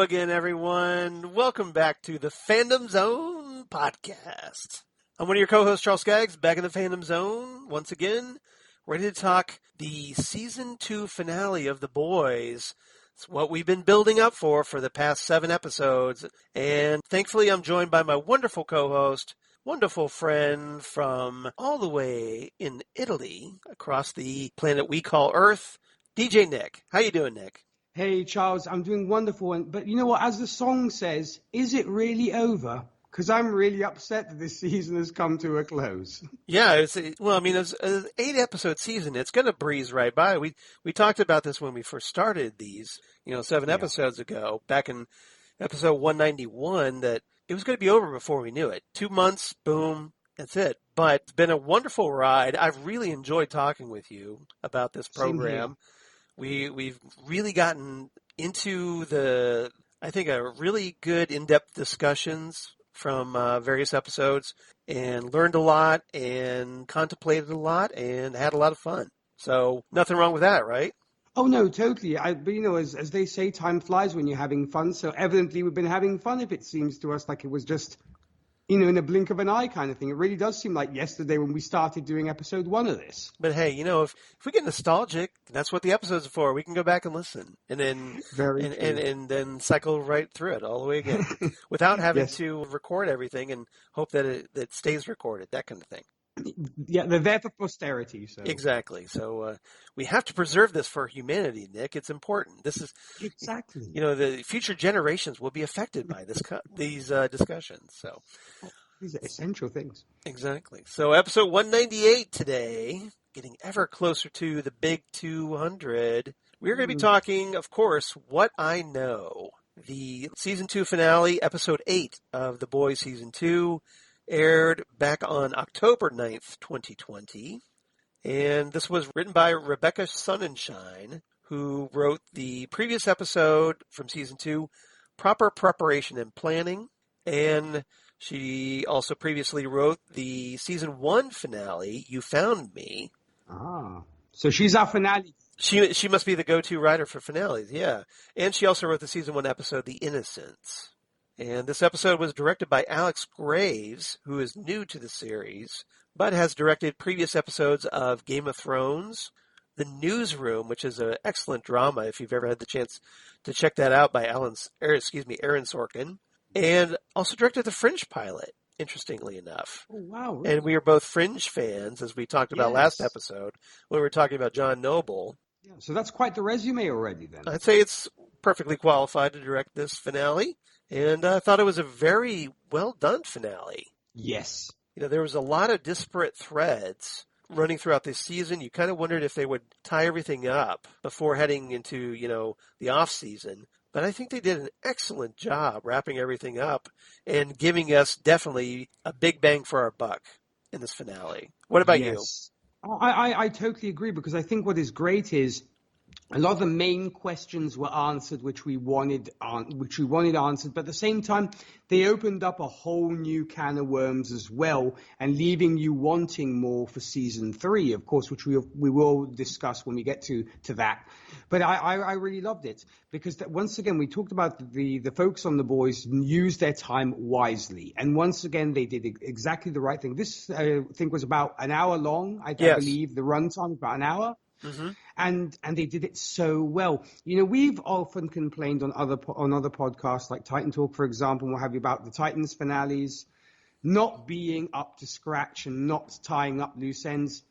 Again, everyone. Welcome back to the Fandom Zone podcast. I'm one of your co-hosts, Charles Skaggs, back in the Fandom Zone once again, ready to talk the Season 2 finale of The Boys. It's what we've been building up for the past 7 episodes, and thankfully I'm joined by my wonderful co-host, wonderful friend from all the way in Italy, across the planet we call Earth, DJ Nick. How you doing, Nick? Hey, Charles, I'm doing wonderful. But you know what? As the song says, is it really over? Because I'm really upset that this season has come to a close. Yeah, it's an 8-episode season. It's going to breeze right by. We talked about this when we first started these, 7 episodes ago, back in episode 191, that it was going to be over before we knew it. 2 months, boom, that's it. But it's been a wonderful ride. I've really enjoyed talking with you about this program. We've really gotten into I think, a really good in-depth discussions from various episodes and learned a lot and contemplated a lot and had a lot of fun. So nothing wrong with that, right? Oh, no, totally. But, as they say, time flies when you're having fun. So evidently we've been having fun if it seems to us like it was just in a blink of an eye kind of thing. It really does seem like yesterday when we started doing episode 1 of this. But hey, if we get nostalgic, that's what the episodes are for. We can go back and listen, and then and then cycle right through it all the way again, without having to record everything and hope that it stays recorded. That kind of thing. Yeah, they're there for posterity. So exactly. So we have to preserve this for humanity, Nick. It's important. This is exactly. The future generations will be affected by these discussions. So these are essential things. Exactly. So episode 198 today, getting ever closer to the big 200. We're going to be talking, of course, What I Know, the season 2 finale, episode 8 of The Boys season 2. Aired back on October 9th, 2020. And this was written by Rebecca Sonnenschein, who wrote the previous episode from Season 2, Proper Preparation and Planning. And she also previously wrote the Season 1 finale, You Found Me. Ah, so she's our finale. She must be the go-to writer for finales, yeah. And she also wrote the Season 1 episode, The Innocents. And this episode was directed by Alex Graves, who is new to the series, but has directed previous episodes of Game of Thrones, The Newsroom, which is an excellent drama if you've ever had the chance to check that out by Aaron Sorkin, and also directed the Fringe pilot, interestingly enough. Oh, wow. Really? And we are both Fringe fans, as we talked about last episode, when we were talking about John Noble. Yeah, so that's quite the resume already then. I'd say it's perfectly qualified to direct this finale. And I thought it was a very well-done finale. Yes. There was a lot of disparate threads running throughout this season. You kind of wondered if they would tie everything up before heading into, the off-season. But I think they did an excellent job wrapping everything up and giving us definitely a big bang for our buck in this finale. What about you? I totally agree, because I think what is great is a lot of the main questions were answered, which we wanted answered. But at the same time, they opened up a whole new can of worms as well, and leaving you wanting more for season 3, of course, which we will discuss when we get to that. But I really loved it, because once again, we talked about the folks on The Boys used their time wisely. And once again, they did exactly the right thing. This, I think, was about an hour long. I believe the runtime was about an hour. Mm-hmm. And they did it so well. We've often complained on other podcasts like Titan Talk, for example, and what have you, about the Titans finales. not being up to scratch and not tying up loose ends.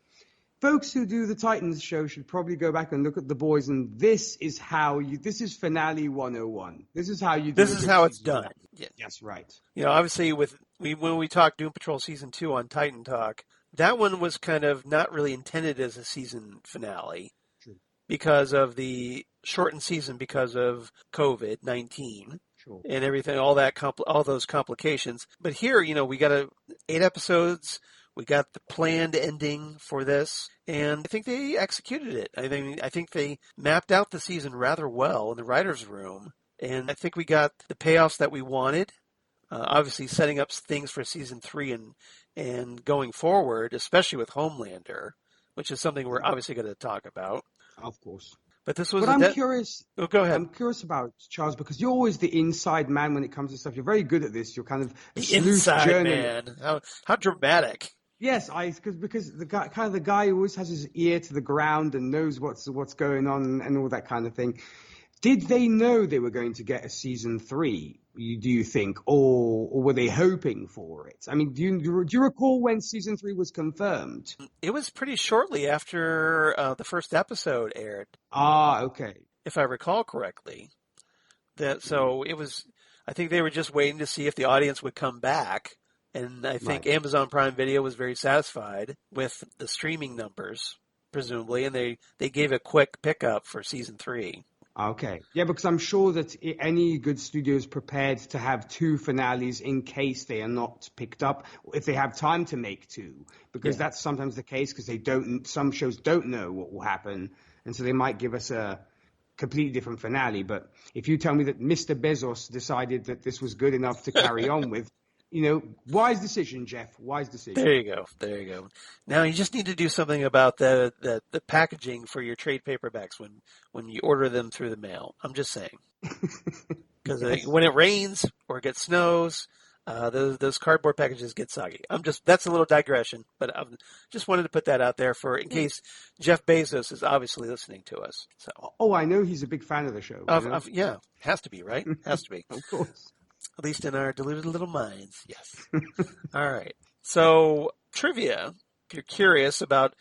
Folks who do the Titans show should probably go back and look at The Boys, and this is finale 101. This is how you do it. This is how it's done. Yeah. Yes, right. Obviously when we talked Doom Patrol Season 2 on Titan Talk, that one was kind of not really intended as a season finale. True. Because of the shortened season because of COVID-19. Sure. And everything, all those complications. But here, we got 8 episodes. We got the planned ending for this, and I think they executed it. I think they mapped out the season rather well in the writers' room, and I think we got the payoffs that we wanted. Obviously, setting up things for season 3 and going forward, especially with Homelander, which is something we're obviously going to talk about. Of course. But this was. But I'm curious. Oh, go ahead. I'm curious about Charles because you're always the inside man when it comes to stuff. You're very good at this. You're kind of the inside man. How dramatic. Yes, because the guy who always has his ear to the ground and knows what's going on and all that kind of thing. Did they know they were going to get a season 3? Do you think, or were they hoping for it? I mean, do you recall when season 3 was confirmed? It was pretty shortly after the first episode aired. Ah, okay. If I recall correctly, so it was. I think they were just waiting to see if the audience would come back. And I think Amazon Prime Video was very satisfied with the streaming numbers, presumably, and they gave a quick pickup for season 3. Okay. Yeah, because I'm sure that any good studio is prepared to have 2 finales in case they are not picked up, if they have time to make 2, because that's sometimes the case because some shows don't know what will happen, and so they might give us a completely different finale. But if you tell me that Mr. Bezos decided that this was good enough to carry on with, wise decision, Jeff. Wise decision. There you go. Now you just need to do something about the packaging for your trade paperbacks when you order them through the mail. I'm just saying. Because when it rains or it gets snows, those cardboard packages get soggy. That's a little digression, but I just wanted to put that out there in case Jeff Bezos is obviously listening to us. So. Oh, I know he's a big fan of the show. Yeah, has to be, right? Has to be. Of course. At least in our deluded little minds, yes. All right. So, trivia, if you're curious about,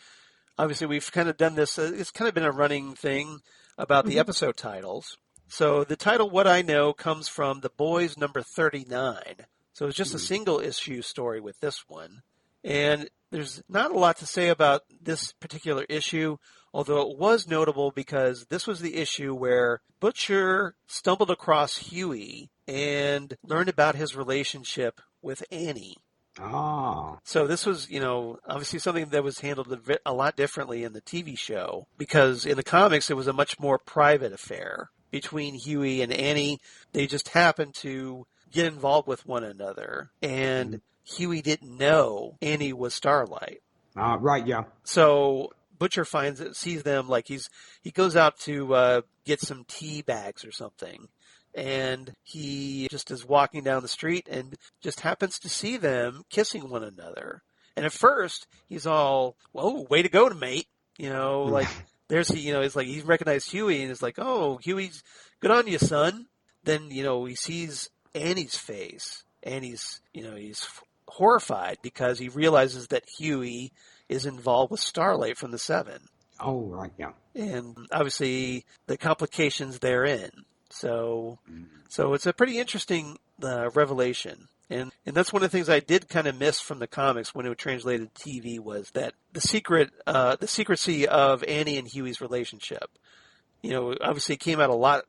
obviously we've kind of done this, it's kind of been a running thing about the episode titles. So, the title, What I Know, comes from The Boys number 39. So, it's just a single issue story with this one. And there's not a lot to say about this particular issue, although it was notable because this was the issue where Butcher stumbled across Huey and learned about his relationship with Annie. Ah. So this was, obviously something that was handled a lot differently in the TV show because in the comics it was a much more private affair between Huey and Annie. They just happened to get involved with one another, and Huey didn't know Annie was Starlight. Right, yeah. So Butcher sees them like he goes out to get some tea bags or something. And he just is walking down the street and just happens to see them kissing one another. And at first, he's all, whoa, way to go, mate. It's like he recognized Huey and is like, oh, Huey's good on you, son. Then, he sees Annie's face and he's horrified because he realizes that Huey is involved with Starlight from the Seven. Oh, right, yeah. And obviously the complications therein. So it's a pretty interesting revelation. And that's one of the things I did kind of miss from the comics when it was translated to TV was that the secrecy of Annie and Huey's relationship. Obviously it came out a lot,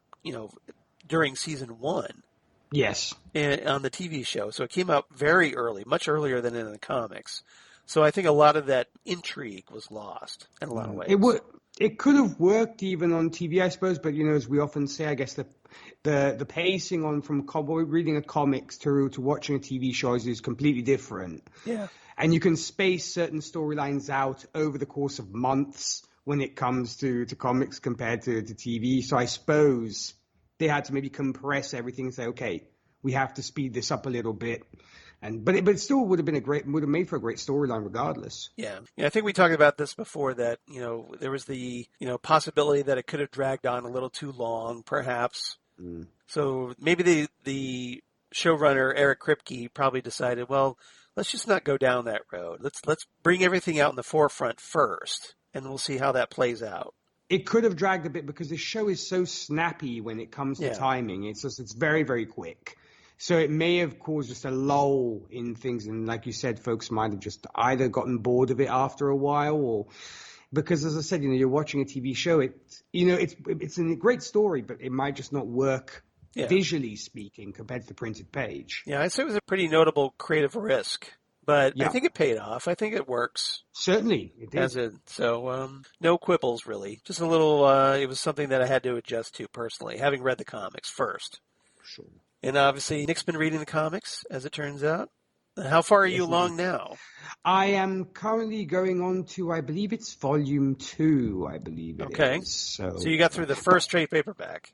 during season 1. Yes. And on the TV show. So it came out very early, much earlier than in the comics. So I think a lot of that intrigue was lost in a lot of ways. It could have worked even on TV, I suppose, but as we often say, I guess the pacing from reading a comics to watching a TV show is completely different. Yeah. And you can space certain storylines out over the course of months when it comes to comics compared to TV. So I suppose they had to maybe compress everything and say, okay, we have to speed this up a little bit. But it still would have made for a great storyline regardless. Yeah. I think we talked about this before that, there was the, possibility that it could have dragged on a little too long, perhaps. So maybe the showrunner, Eric Kripke, probably decided, well, let's just not go down that road. Let's bring everything out in the forefront first, and we'll see how that plays out. It could have dragged a bit because the show is so snappy when it comes to timing. It's very, very quick. So it may have caused just a lull in things. And like you said, folks might have just either gotten bored of it after a while, or because, as I said, you're watching a TV show. It's a great story, but it might just not work visually speaking compared to the printed page. Yeah, I'd say it was a pretty notable creative risk. But I think it paid off. I think it works. Certainly, it did. So no quibbles, really. Just a little, it was something that I had to adjust to personally, having read the comics first. Sure. And obviously, Nick's been reading the comics, as it turns out. How far are you along now? I am currently going on to, I believe it's volume 2, I believe it is. So you got through the first trade paperback.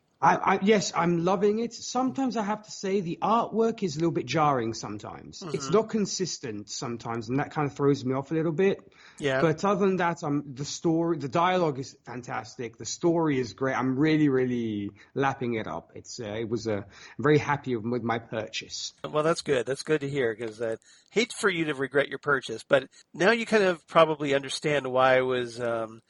Yes, I'm loving it. Sometimes I have to say the artwork is a little bit jarring sometimes. Mm-hmm. It's not consistent sometimes, and that kind of throws me off a little bit. Yeah. But other than that, the dialogue is fantastic. The story is great. I'm really, really lapping it up. I'm very happy with my purchase. Well, that's good. That's good to hear, because I hate for you to regret your purchase. But now you kind of probably understand why it was, some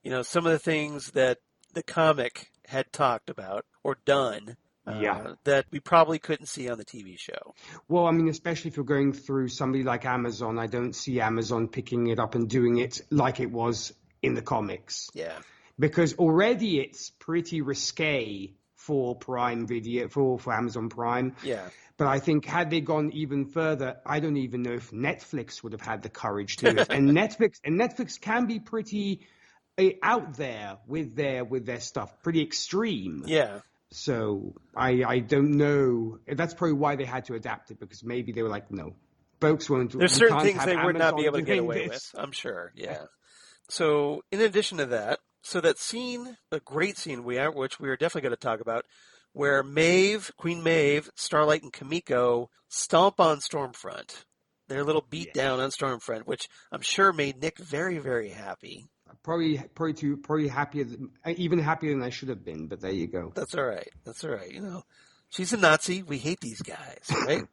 of the things that the comic had talked about or done that we probably couldn't see on the TV show. Well, I mean, especially if you're going through somebody like Amazon, I don't see Amazon picking it up and doing it like it was in the comics. Yeah. Because already it's pretty risque for Prime Video, for Amazon Prime. Yeah. But I think had they gone even further, I don't even know if Netflix would have had the courage to do it. And Netflix can be pretty out there with their stuff, pretty extreme. Yeah. So I don't know. That's probably why they had to adapt it, because maybe they were like, no, folks won't. There's certain things they would not be able to get away with, I'm sure. Yeah. So in addition to that, that scene, a great scene which we are definitely going to talk about, where Queen Maeve, Starlight, and Kimiko stomp on Stormfront. Their little beat down on Stormfront, which I'm sure made Nick very, very happy. Probably happier, even happier than I should have been. But there you go. That's all right. She's a Nazi. We hate these guys, right?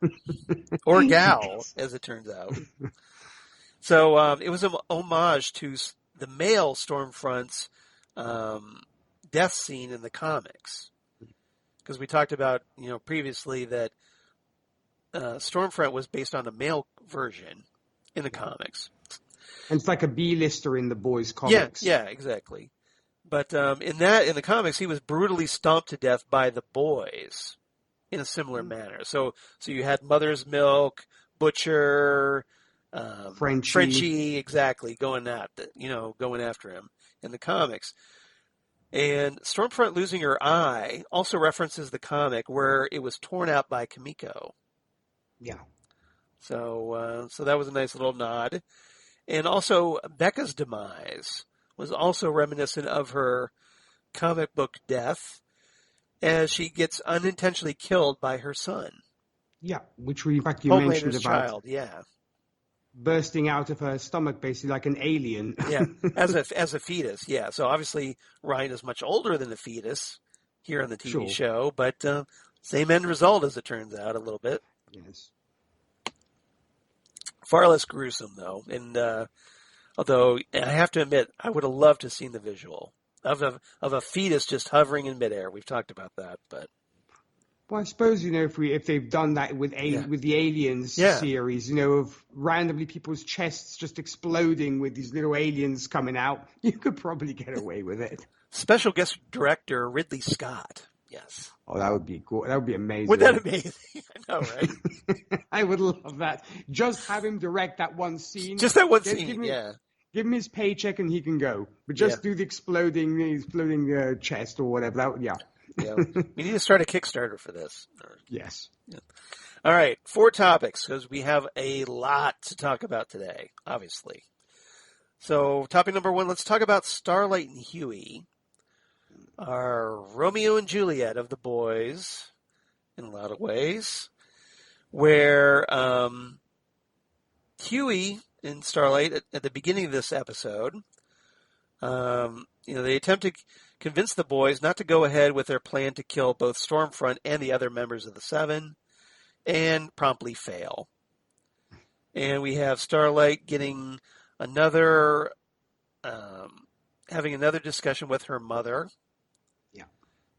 Or gal, as it turns out. So it was an homage to the male Stormfront's death scene in the comics, because we talked about previously that Stormfront was based on a male version in the comics. And it's like a B-lister in the boys' comics. Yeah, exactly. But in the comics, he was brutally stomped to death by the boys in a similar manner. So you had Mother's Milk, Butcher, Frenchie, exactly, going after him in the comics. And Stormfront losing her eye also references the comic where it was torn out by Kimiko. Yeah. So that was a nice little nod. And also, Becca's demise was also reminiscent of her comic book death, as she gets unintentionally killed by her son. Yeah, which you mentioned about child, yeah, bursting out of her stomach, basically like an alien. Yeah, as a fetus. Yeah, so obviously Ryan is much older than the fetus here on the TV show, but same end result, as it turns out, a little bit. Yes. Far less gruesome, though, and although I have to admit, I would have loved to have seen the visual of a fetus just hovering in midair. We've talked about that, but well, I suppose if they've done that with the Aliens series, of randomly people's chests just exploding with these little aliens coming out, you could probably get away with it. Special guest director Ridley Scott. Yes. Oh, that would be cool. That would be amazing. Would that amazing? I know, right? I would love that. Just have him direct that one scene. Just that one scene, Give him his paycheck and he can go. But just do the exploding chest or whatever. Yeah. We need to start a Kickstarter for this. Yes. Yeah. All right. 4 topics, because we have a lot to talk about today, obviously. So topic number 1, let's talk about Starlight and Huey. Are Romeo and Juliet of the boys, in a lot of ways, where Huey and Starlight at the beginning of this episode, they attempt to convince the boys not to go ahead with their plan to kill both Stormfront and the other members of the Seven, and promptly fail. And we have Starlight getting another, having another discussion with her mother. Yeah.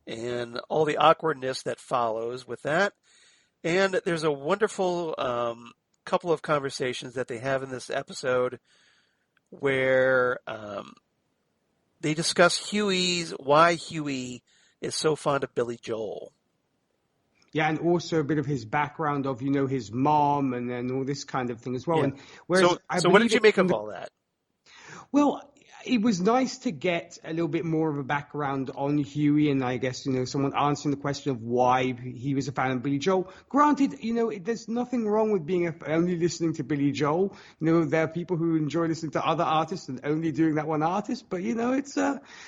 And all the awkwardness that follows with that. And there's a wonderful couple of conversations that they have in this episode where they discuss why Huey is so fond of Billy Joel. Yeah, and also a bit of his background of, his mom and then all this kind of thing as well. Yeah. And whereas so what did you make of all that? Well, it was nice to get a little bit more of a background on Huey, and I guess, someone answering the question of why he was a fan of Billy Joel. Granted, there's nothing wrong with being only listening to Billy Joel. There are people who enjoy listening to other artists and only doing that one artist, but, it's...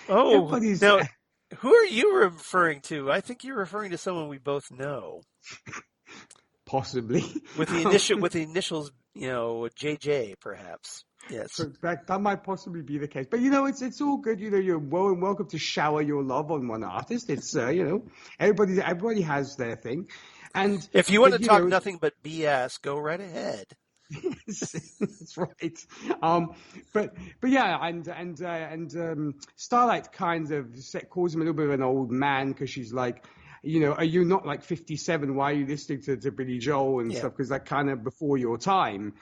everybody's... Now, who are you referring to? I think you're referring to someone we both know. Possibly. With the initials, JJ, perhaps. Yes. So that might possibly be the case. But, it's all good. You're welcome to shower your love on one artist. It's, everybody has their thing. And if you want to talk nothing but BS, go right ahead. That's right. But yeah, and Starlight kind of calls him a little bit of an old man because she's like, are you not like 57? Why are you listening to Billy Joel and stuff? Because that kind of before your time.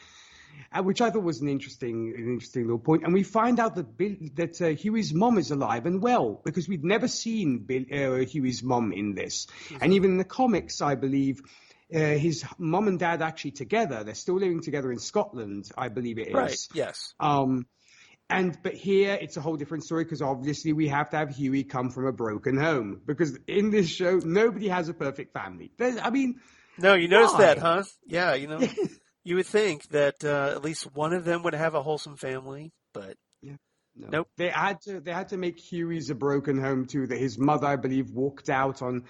Which I thought was an interesting little point. And we find out that Huey's mom is alive and well, because we'd never seen Huey's mom in this. Mm-hmm. And even in the comics, I believe, his mom and dad actually together. They're still living together in Scotland, I believe it is. Right, yes. But here it's a whole different story because obviously we have to have Huey come from a broken home. Because in this show, nobody has a perfect family. No, you noticed that, huh? Yeah, you would think that at least one of them would have a wholesome family, but nope. They had to make Huey's a broken home too. That his mother, I believe, walked out on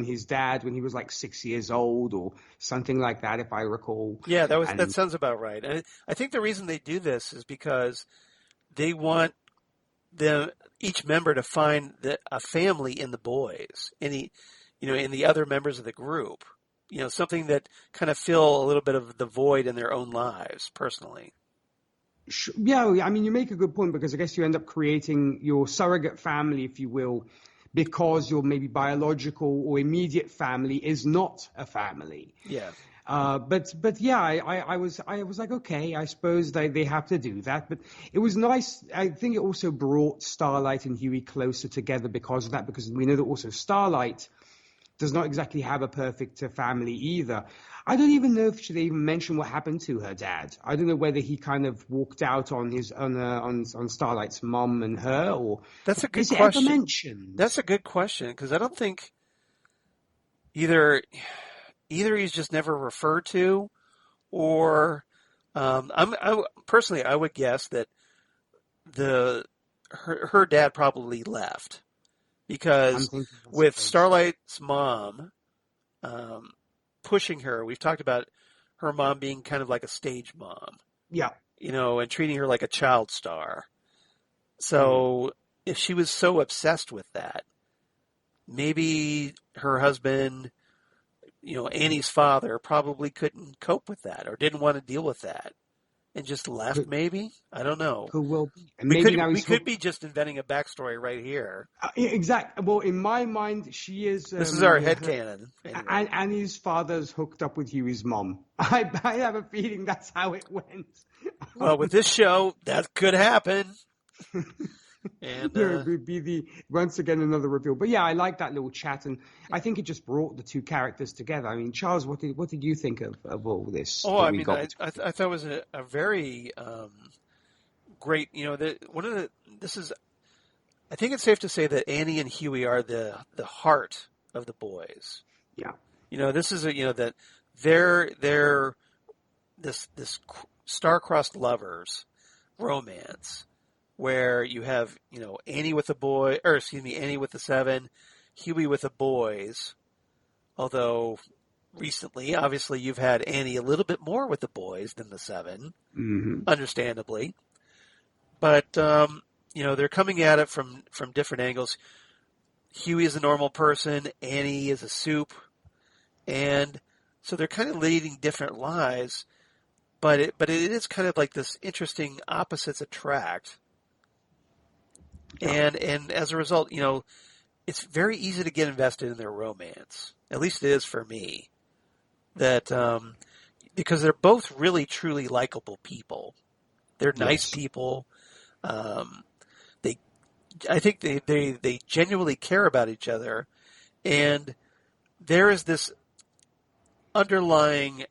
his dad when he was like 6 years old or something like that, if I recall. Yeah, that sounds about right. And I think the reason they do this is because they want each member to find a family in the boys, in the other members of the group. Something that kind of fill a little bit of the void in their own lives, personally. Yeah, you make a good point because I guess you end up creating your surrogate family, if you will, because your maybe biological or immediate family is not a family. Yeah. But yeah, I was like, okay, I suppose they have to do that. But it was nice. I think it also brought Starlight and Huey closer together because of that, because we know that also Starlight does not exactly have a perfect family either. I don't even know if they even mentioned what happened to her dad. I don't know whether he kind of walked out on Starlight's mom and her, or that's a good question. Ever mentioned? That's a good question because I don't think either he's just never referred to, or personally I would guess that her dad probably left. Because with Starlight's mom pushing her, we've talked about her mom being kind of like a stage mom. Yeah. And treating her like a child star. So if she was so obsessed with that, maybe her husband, Annie's father, probably couldn't cope with that or didn't want to deal with that. And just left, maybe? I don't know. Who will be? And we could be just inventing a backstory right here. Exactly. Well, in my mind, she is... this is our headcanon. Anyway. And Annie's father's hooked up with Huey's mom. I have a feeling that's how it went. Well, with this show, that could happen. And it would be once again another reveal. But yeah, I like that little chat, and I think it just brought the two characters together. I mean, Charles, what did you think of all this? Oh, I thought it was a very great. I think it's safe to say that Annie and Huey are the heart of the boys. Yeah. This is that they're this star-crossed lovers romance. Where you have, Annie with Annie with the 7, Huey with the boys. Although recently, obviously, you've had Annie a little bit more with the boys than the 7, understandably. But, they're coming at it from different angles. Huey is a normal person, Annie is a soup. And so they're kind of leading different lives. but it is kind of like this interesting opposites attract. And as a result, it's very easy to get invested in their romance. At least it is for me. That because they're both really truly likable people. They're nice people. I think they genuinely care about each other, and there is this underlying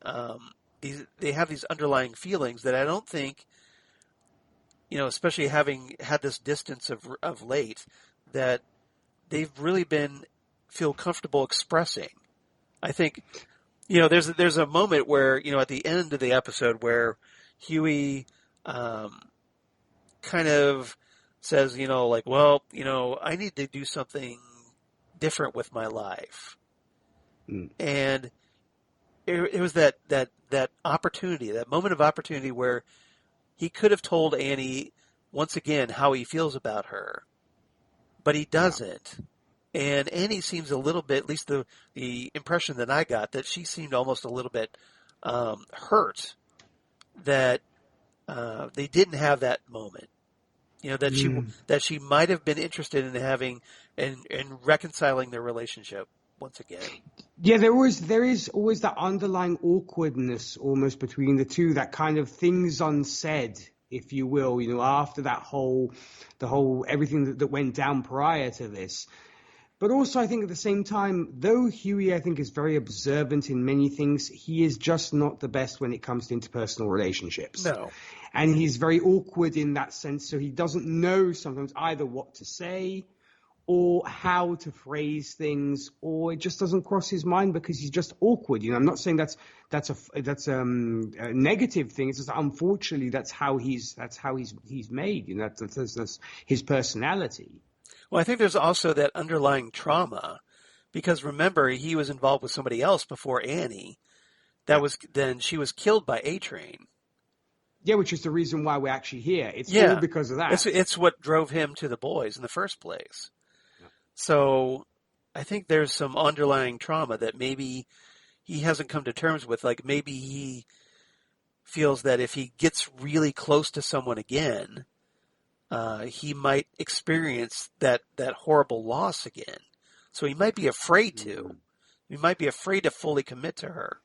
they have these underlying feelings that I don't think, especially having had this distance of late, that they've really feel comfortable expressing. I think, there's a moment where, at the end of the episode where Huey kind of says, well, I need to do something different with my life. And it was that opportunity, that moment of opportunity where he could have told Annie once again how he feels about her, but he doesn't. And Annie seems a little bit, at least the impression that I got, that she seemed almost a little bit hurt that they didn't have that moment. That she might have been interested in having and reconciling their relationship once again. Yeah, there is always that underlying awkwardness almost between the two, that kind of things unsaid, if you will, after the whole everything that went down prior to this. But also, I think at the same time, though Huey, I think, is very observant in many things, he is just not the best when it comes to interpersonal relationships. No. And he's very awkward in that sense, so he doesn't know sometimes either what to say or how to phrase things, or it just doesn't cross his mind because he's just awkward. I'm not saying that's a negative thing. It's just unfortunately that's how he's made. That's his personality. Well, I think there's also that underlying trauma, because remember, he was involved with somebody else before Annie. Then she was killed by A-Train. Yeah, which is the reason why we're actually here. It's all because of that. It's what drove him to the boys in the first place. Yeah. So I think there's some underlying trauma that maybe he hasn't come to terms with. Like maybe he feels that if he gets really close to someone again, he might experience that horrible loss again. So he might be afraid to. He might be afraid to fully commit to her.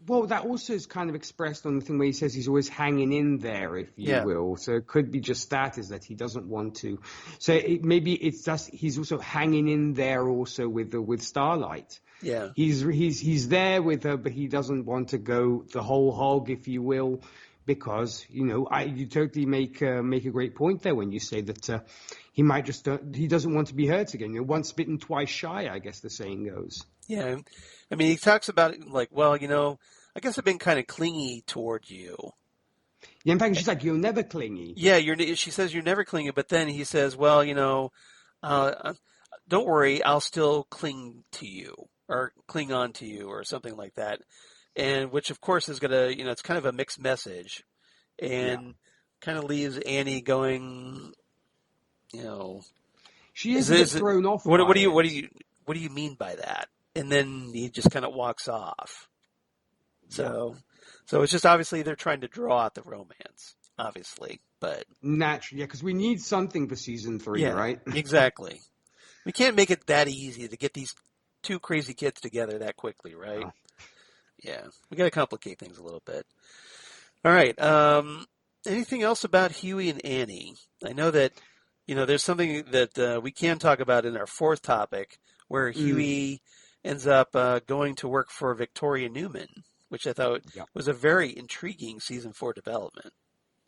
Well, that also is kind of expressed on the thing where he says he's always hanging in there, if you will. So it could be just that, is that he doesn't want to. So maybe it's just he's also hanging in there also with Starlight. Yeah. He's there with her, but he doesn't want to go the whole hog, if you will, because, you totally make a great point there when you say that he might just he doesn't want to be hurt again. Once bitten, twice shy, I guess the saying goes. Yeah. I mean, he talks about it like, well, I guess I've been kind of clingy toward you. Yeah, in fact, she's like, you're never clingy. Yeah, she says you're never clingy, but then he says, well, don't worry, I'll still cling to you or cling on to you or something like that. And which, of course, is going to, it's kind of a mixed message and kind of leaves Annie going, She is a bit thrown off. What do you mean by that? And then he just kind of walks off. So it's just obviously they're trying to draw out the romance, obviously, but naturally, because we need something for season 3, right? Exactly. We can't make it that easy to get these two crazy kids together that quickly, right? Oh. Yeah, we got to complicate things a little bit. All right. Anything else about Huey and Annie? I know that there's something that we can talk about in our fourth topic, where Huey ends up going to work for Victoria Neuman, which I thought was a very intriguing season 4 development,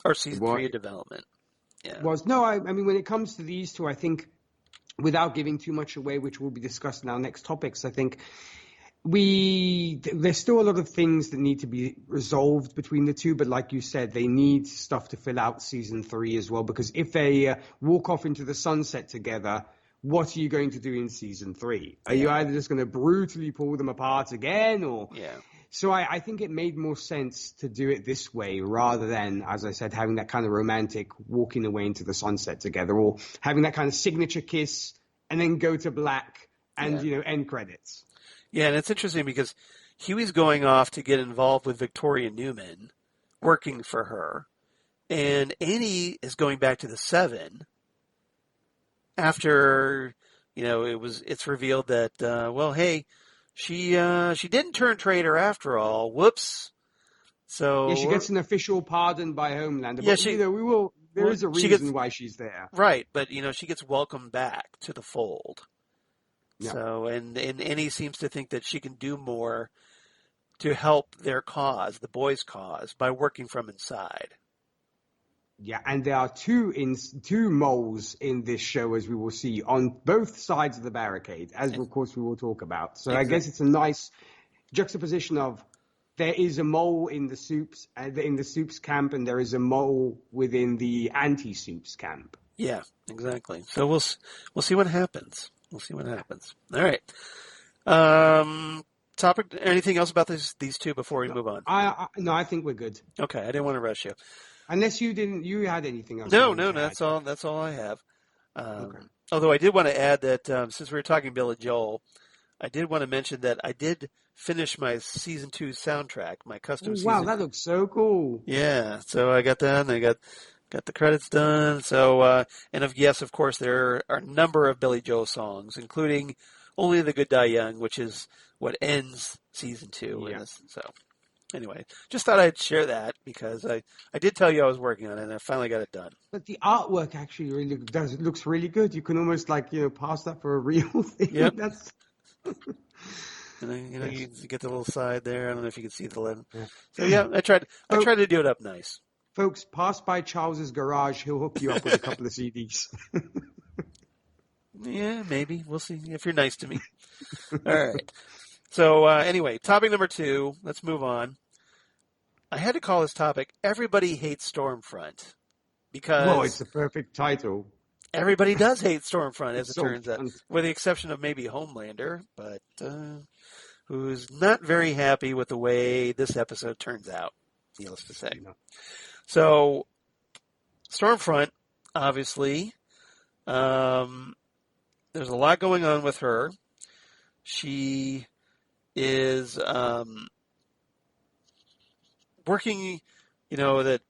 or season 3 development. Yeah. I mean, when it comes to these two, I think, without giving too much away, which will be discussed in our next topics, I think there's still a lot of things that need to be resolved between the two, but like you said, they need stuff to fill out season 3 as well, because if they walk off into the sunset together, what are you going to do in season 3? Are you either just going to brutally pull them apart again, or? Yeah. So I think it made more sense to do it this way rather than, as I said, having that kind of romantic walking away into the sunset together, or having that kind of signature kiss and then go to black and, end credits. Yeah, and it's interesting because Huey's going off to get involved with Victoria Neuman, working for her. And Annie is going back to the 7 after, it's revealed that, hey, she didn't turn traitor after all. Whoops. Yeah, she So gets an official pardon by Homelander. yeah, But there is a reason why she's there. Right, but she gets welcomed back to the fold. Yeah. So and Annie seems to think that she can do more to help their cause, the boys' cause, by working from inside. Yeah, and there are two moles in this show, as we will see, on both sides of the barricade, as of course we will talk about. So I guess it's a nice juxtaposition of there is a mole in the Soups camp, and there is a mole within the anti-Soups camp. Yeah, exactly. So we'll see what happens. We'll see what happens. All right. Topic. Anything else about these two before we move on? No, I think we're good. Okay, I didn't want to rush you. Unless you had anything else. No, that's all. That's all I have. Okay. Although I did want to add that since we were talking Billy Joel, I did want to mention that I did finish my season 2 soundtrack, my custom season. Wow, that looks so cool. Yeah, so I got that, and I got the credits done. So, and of course, there are a number of Billy Joel songs, including "Only the Good Die Young," which is what ends season 2. Yeah. So, anyway, just thought I'd share that because I did tell you I was working on it, and I finally got it done. But the artwork actually really looks really good. You can almost pass that for a real thing. Yep. That's. You get the little side there. I don't know if you can see the lens. Yeah. So yeah, I tried to do it up nice. Folks, pass by Charles's garage. He'll hook you up with a couple of CDs. Yeah, maybe. We'll see if you're nice to me. All right. So anyway, topic number 2. Let's move on. I had to call this topic "Everybody Hates Stormfront" because it's the perfect title. Everybody does hate Stormfront, as it turns out, with the exception of maybe Homelander, but who's not very happy with the way this episode turns out, needless to say. No. So, Stormfront, obviously, there's a lot going on with her. She is working, that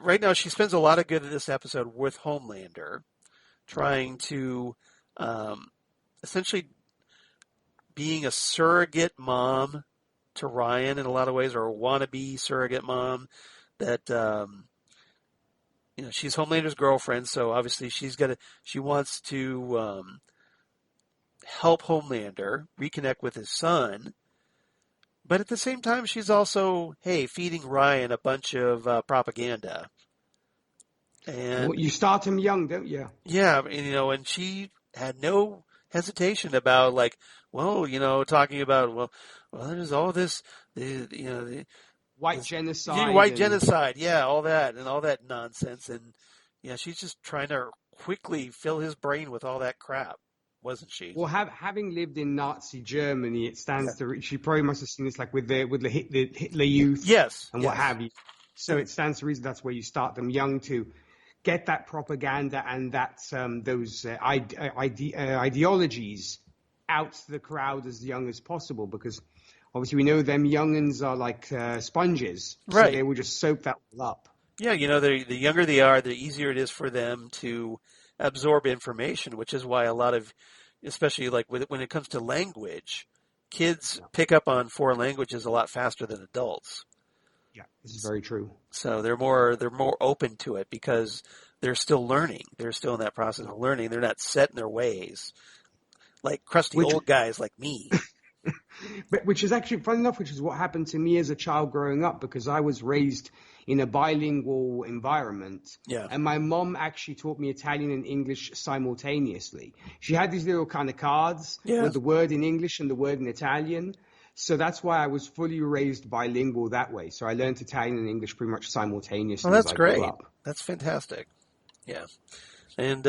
right now she spends a lot of good in this episode with Homelander, trying to essentially being a surrogate mom to Ryan in a lot of ways, or a wannabe surrogate mom that she's Homelander's girlfriend, so obviously she wants to help Homelander reconnect with his son. But at the same time, she's also, feeding Ryan a bunch of propaganda. And you start him young, don't you? Yeah, and she had no hesitation about talking about, there's all this, white genocide. White genocide, yeah, all that nonsense. And, she's just trying to quickly fill his brain with all that crap. Wasn't she? Well, having lived in Nazi Germany, it stands to. She probably must have seen this with the Hitler Youth, yes, what have you. So it stands to reason that's where you start them young to get that propaganda and those ideologies out to the crowd as young as possible, because obviously we know them young'uns are like sponges, right? So they will just soak that all up. Yeah, the younger they are, the easier it is for them to absorb information, which is why a lot of, especially when it comes to language, kids pick up on foreign languages a lot faster than adults. Yeah, this is very true. So they're more open to it because they're still learning. They're still in that process of learning. They're not set in their ways like crusty old guys like me. But which is actually fun enough, which is what happened to me as a child growing up, because I was raised in a bilingual environment. Yeah. And my mom actually taught me Italian and English simultaneously. She had these little kind of cards with the word in English and the word in Italian. So that's why I was fully raised bilingual that way. So I learned Italian and English pretty much simultaneously. Oh, that's great. That's fantastic. Yeah. And,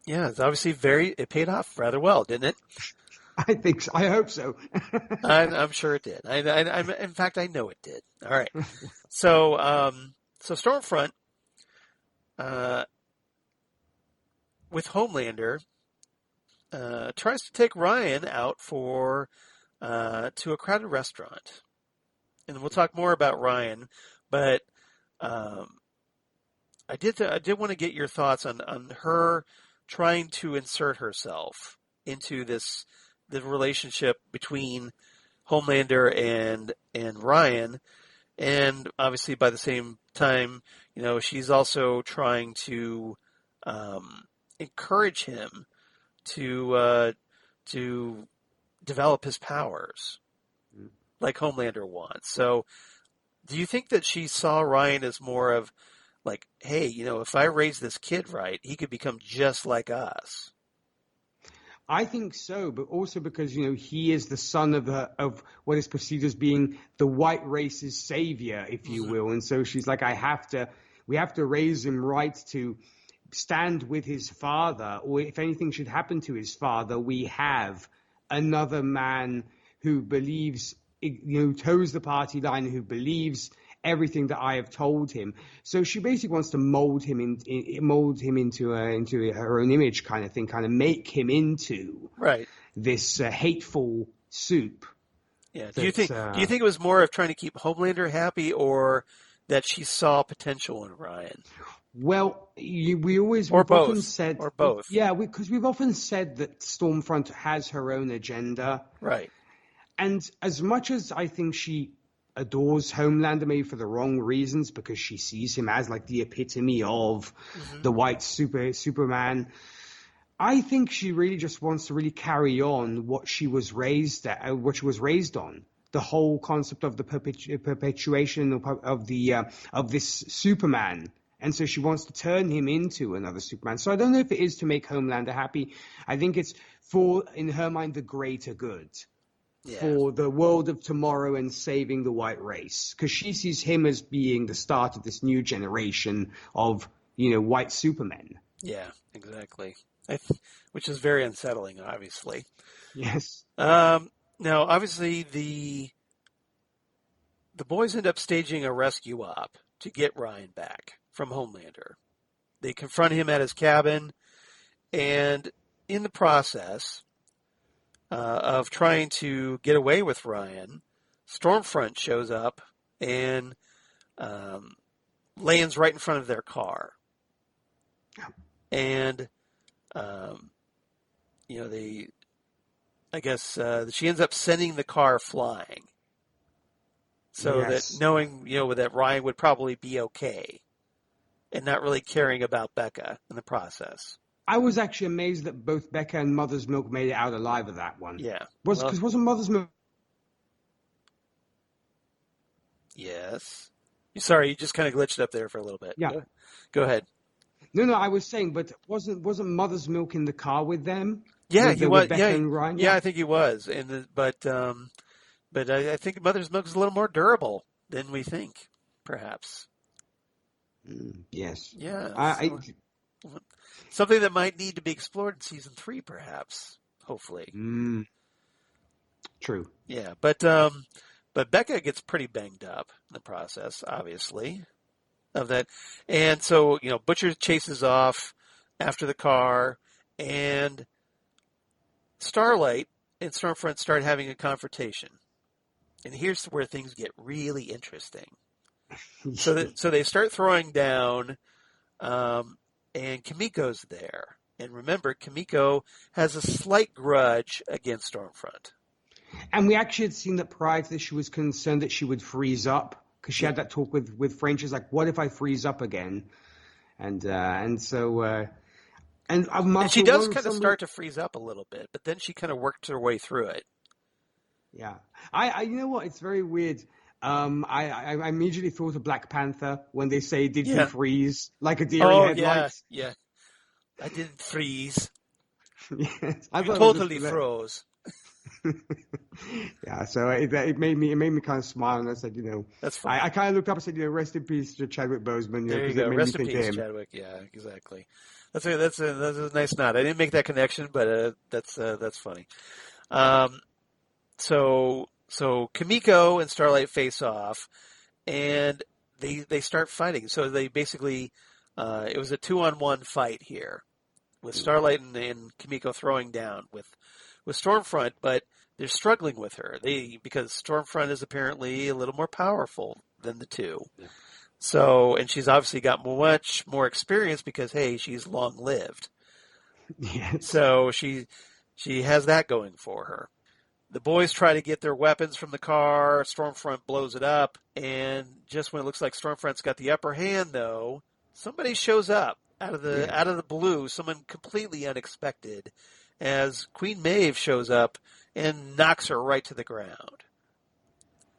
it's obviously it paid off rather well, didn't it? I think so. I hope so. I'm sure it did. In fact, I know it did. All right. So Stormfront, with Homelander, tries to take Ryan out to a crowded restaurant, and we'll talk more about Ryan. But I did want to get your thoughts on her trying to insert herself into the relationship between Homelander and Ryan, and obviously by the same time, she's also trying to encourage him to develop his powers, like Homelander wants. So, do you think that she saw Ryan as more of like, hey, if I raise this kid right, he could become just like us? I think so, but also because, he is the son of what is perceived as being the white race's savior, if you will. And so she's like, we have to raise him right to stand with his father, or if anything should happen to his father, we have another man who believes, toes the party line, who believes everything that I have told him. So she basically wants to mold him into her own image, kind of thing, kind of make him into this hateful soup. Yeah. Do you think it was more of trying to keep Homelander happy, or that she saw potential in Ryan? Well, we've often said, or both. Yeah, because we've often said that Stormfront has her own agenda, right? And as much as I think she adores Homelander, maybe for the wrong reasons, because she sees him as like the epitome of the white Superman, I think she really just wants to really carry on what she was raised on. The whole concept of the perpetuation of this Superman. And so she wants to turn him into another Superman. So I don't know if it is to make Homelander happy. I think it's for, in her mind, the greater good. Yeah. For the world of tomorrow and saving the white race. Because she sees him as being the start of this new generation of, white supermen. Yeah, exactly. Which is very unsettling, obviously. Yes. Now, obviously, the boys end up staging a rescue op to get Ryan back from Homelander. They confront him at his cabin, and in the process of trying to get away with Ryan, Stormfront shows up and lands right in front of their car. And, she ends up sending the car flying. So that knowing, that Ryan would probably be okay. And not really caring about Becca in the process. I was actually amazed that both Becca and Mother's Milk made it out alive of that one. Yeah. Because wasn't Mother's Milk... Yes. Sorry, you just kind of glitched up there for a little bit. Yeah. Go ahead. No, I was saying, but wasn't Mother's Milk in the car with them? Yeah, he was. Becca and Ryan? Yeah, I think he was. But I think Mother's Milk is a little more durable than we think, perhaps. Yes. Yeah. Something that might need to be explored in season 3, perhaps. Hopefully. True. Yeah, but Becca gets pretty banged up in the process, obviously, of that. And so, Butcher chases off after the car, and Starlight and Stormfront start having a confrontation. And here's where things get really interesting. So they start throwing down, and Kimiko's there. And remember, Kimiko has a slight grudge against Stormfront. And we actually had seen that prior to this, she was concerned that she would freeze up, because she had that talk with Frank. She's like, what if I freeze up again? And so... And she does kind of start to freeze up a little bit, but then she kind of works her way through it. Yeah. I you know what? It's very weird. I immediately thought of Black Panther when they say, did you freeze? Like a deer in headlights. Yeah. I didn't freeze. Yes. I totally froze. Yeah, so it made me kind of smile, and I said, that's funny. I kind of looked up and said, rest in peace to Chadwick Boseman. There you go. Rest in peace, Chadwick. Yeah, exactly. That's a nice nod. I didn't make that connection, but that's funny. So Kimiko and Starlight face off, and they start fighting. So they basically it was a 2-on-1 fight here, with Starlight and Kimiko throwing down with Stormfront, but they're struggling with her. Because Stormfront is apparently a little more powerful than the two. Yeah. So, and she's obviously got much more experience because, hey, she's long lived. Yes. So she has that going for her. The boys try to get their weapons from the car. Stormfront blows it up. And just when it looks like Stormfront's got the upper hand, though, somebody shows up out of the blue, someone completely unexpected, as Queen Maeve shows up and knocks her right to the ground.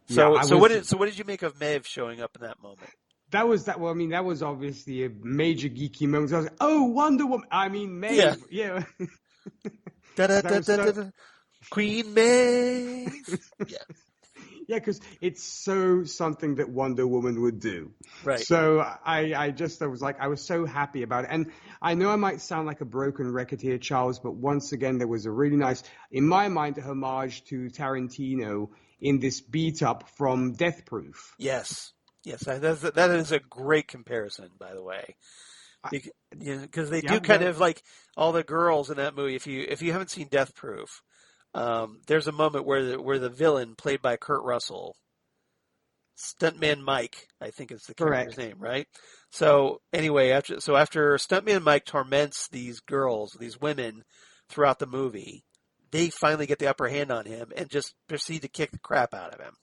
So what did you make of Maeve showing up in that moment? That was obviously a major geeky moment. I was like, oh, Wonder Woman. I mean, Maeve. Yeah. Queen Maeve. Yeah. Yeah, because it's so something that Wonder Woman would do. Right. So I was so happy about it. And I know I might sound like a broken record here, Charles, but once again, there was a really nice, in my mind, a homage to Tarantino in this beat up from Death Proof. Yes. That is a great comparison, by the way. Because they do kind of like all the girls in that movie. If you haven't seen Death Proof, there's a moment where the villain, played by Kurt Russell, Stuntman Mike, I think is the character's name, right? So anyway, after Stuntman Mike torments these girls, these women, throughout the movie, they finally get the upper hand on him and just proceed to kick the crap out of him.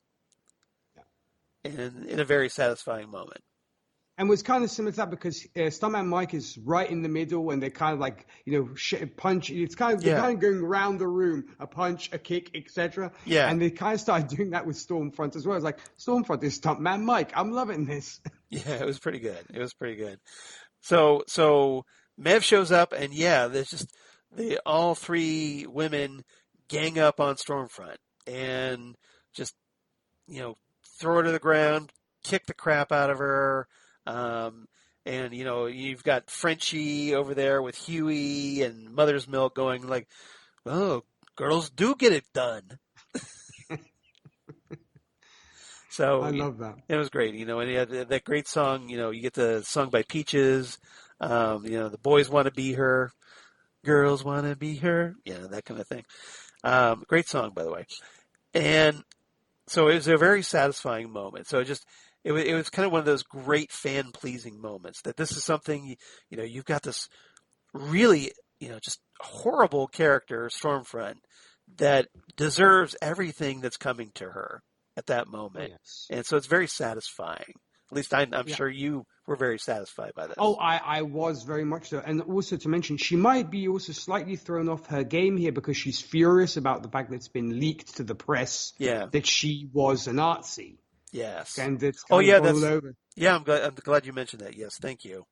In a very satisfying moment. And was kind of similar to that because Stuntman Mike is right in the middle and they're kind of like, punch. It's kind of, they're kind of going around the room, a punch, a kick, etc. Yeah. And they kind of started doing that with Stormfront as well. It's like, Stormfront is Stuntman Mike. I'm loving this. Yeah, it was pretty good. So Mev shows up and there's just all three women gang up on Stormfront and just, throw her to the ground, kick the crap out of her. And, you've got Frenchie over there with Huey and Mother's Milk going like, oh, girls do get it done. So I love that. It was great. And he had that great song, you get the song by Peaches. The boys want to be her. Girls want to be her. That kind of thing. Great song, by the way. And so it was a very satisfying moment. So it was kind of one of those great fan pleasing moments that this is something, you've got this really, just horrible character, Stormfront, that deserves everything that's coming to her at that moment. Yes. And so it's very satisfying. At least I'm sure you were very satisfied by this. Oh, I was very much so. And also to mention, she might be also slightly thrown off her game here because she's furious about the fact that it's been leaked to the press that she was a Nazi. Yes. And it's all over. Yeah, I'm glad you mentioned that. Yes, thank you.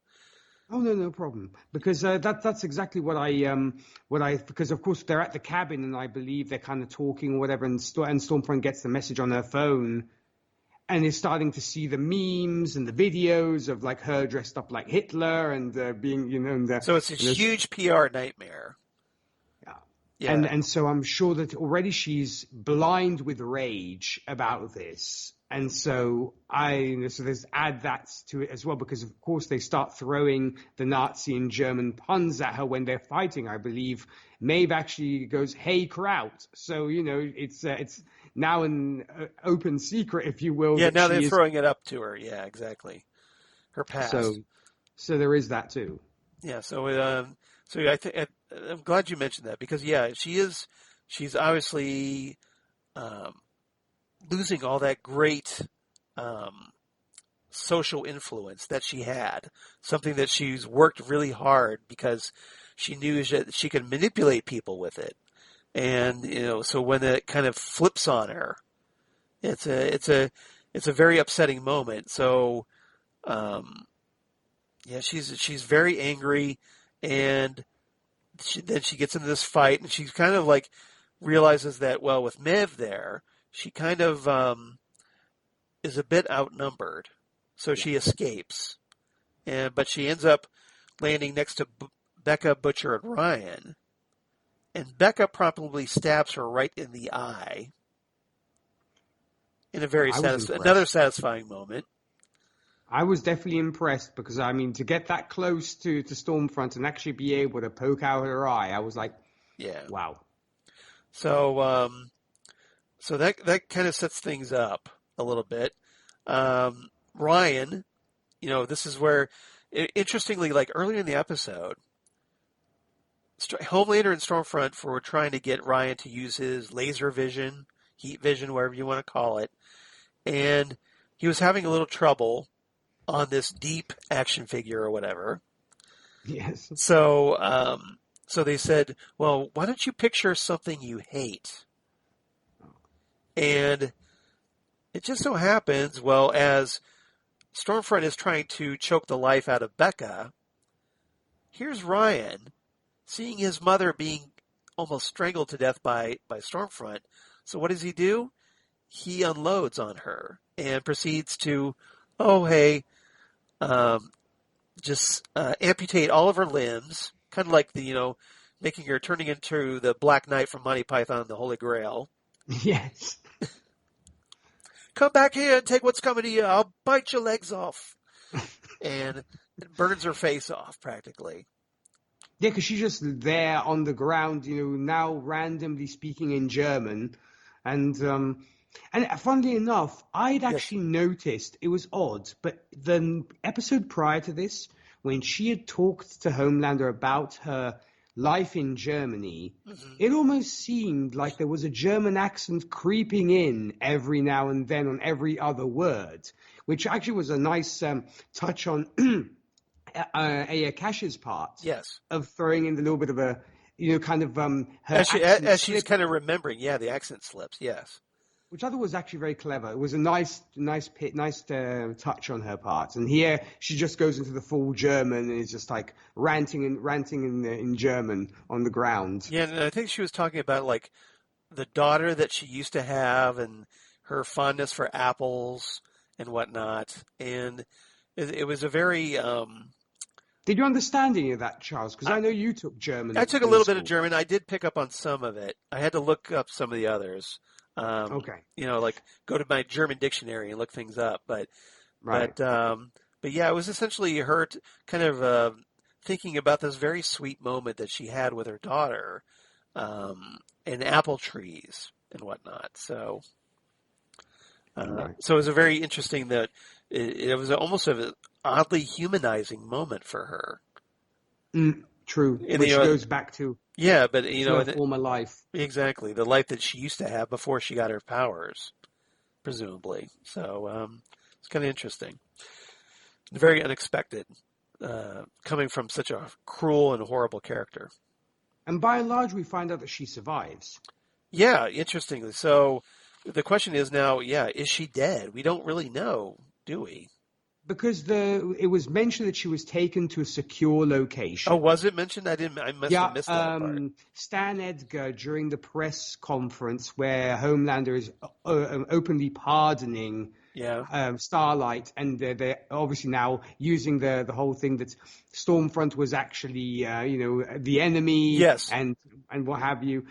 Oh, no problem. Because that's exactly what because of course they're at the cabin and I believe they're kind of talking or whatever and Stormfront gets the message on her phone. And is starting to see the memes and the videos of like her dressed up like Hitler and being, so it's a huge PR nightmare. Yeah. And so I'm sure that already she's blind with rage about this. And so there's add that to it as well, because of course they start throwing the Nazi and German puns at her when they're fighting. I believe Maeve actually goes, "Hey, Kraut." So, it's now an open secret, if you will. Yeah, now they're throwing it up to her. Yeah, exactly. Her past. So there is that too. Yeah. So I think I'm glad you mentioned that because she's obviously losing all that great social influence that she had. Something that she's worked really hard because she knew that she could manipulate people with it. And, so when it kind of flips on her, it's a very upsetting moment. So, she's very angry and then she gets into this fight and she kind of like realizes that, well, with Mev there, she kind of, is a bit outnumbered. So she escapes but she ends up landing next to Becca, Butcher, and Ryan. And Becca promptly stabs her right in the eye in a very another satisfying moment. I was definitely impressed because, to get that close to Stormfront and actually be able to poke out her eye, I was like, wow. So, so that kind of sets things up a little bit. Ryan, this is where, interestingly, like earlier in the episode, Homelander and Stormfront were trying to get Ryan to use his laser vision, heat vision, whatever you want to call it, and he was having a little trouble on this deep action figure or whatever. Yes. So, so they said, well, why don't you picture something you hate? And it just so happens, well, as Stormfront is trying to choke the life out of Becca, here's Ryan seeing his mother being almost strangled to death by Stormfront. So what does he do? He unloads on her and proceeds to, just amputate all of her limbs, kind of like making her turning into the Black Knight from Monty Python and the Holy Grail. Yes. Come back here and take what's coming to you. I'll bite your legs off. And it burns her face off, practically. Yeah, because she's just there on the ground, now randomly speaking in German. And funnily enough, I'd actually noticed, it was odd, but the episode prior to this, when she had talked to Homelander about her life in Germany, it almost seemed like there was a German accent creeping in every now and then on every other word, which actually was a nice touch on Cash's part. Yes. Of throwing in a little bit of a, kind of her as she's kind of remembering, the accent slips, yes. Which I thought was actually very clever. It was a nice touch on her part. And here she just goes into the full German and is just like ranting in German on the ground. Yeah, and I think she was talking about like the daughter that she used to have and her fondness for apples and whatnot. And it was a very. Did you understand any of that, Charles? Because I know you took German. I took a little bit of German. I did pick up on some of it. I had to look up some of the others. Okay. Like go to my German dictionary and look things up. But yeah, it was essentially her kind of thinking about this very sweet moment that she had with her daughter, and apple trees and whatnot. So, so it was a very interesting that it was almost an oddly humanizing moment for her. True. Which goes back to but her former life. Exactly, the life that she used to have before she got her powers, presumably. So it's kind of interesting, very unexpected, coming from such a cruel and horrible character. And by and large, we find out that she survives. Yeah, interestingly. So the question is now, is she dead? We don't really know, do we? Because it was mentioned that she was taken to a secure location. Oh, was it mentioned? I must have missed that part. Stan Edgar, during the press conference where Homelander is openly pardoning Starlight, and they're obviously now using the whole thing that Stormfront was actually, the enemy, and what have you.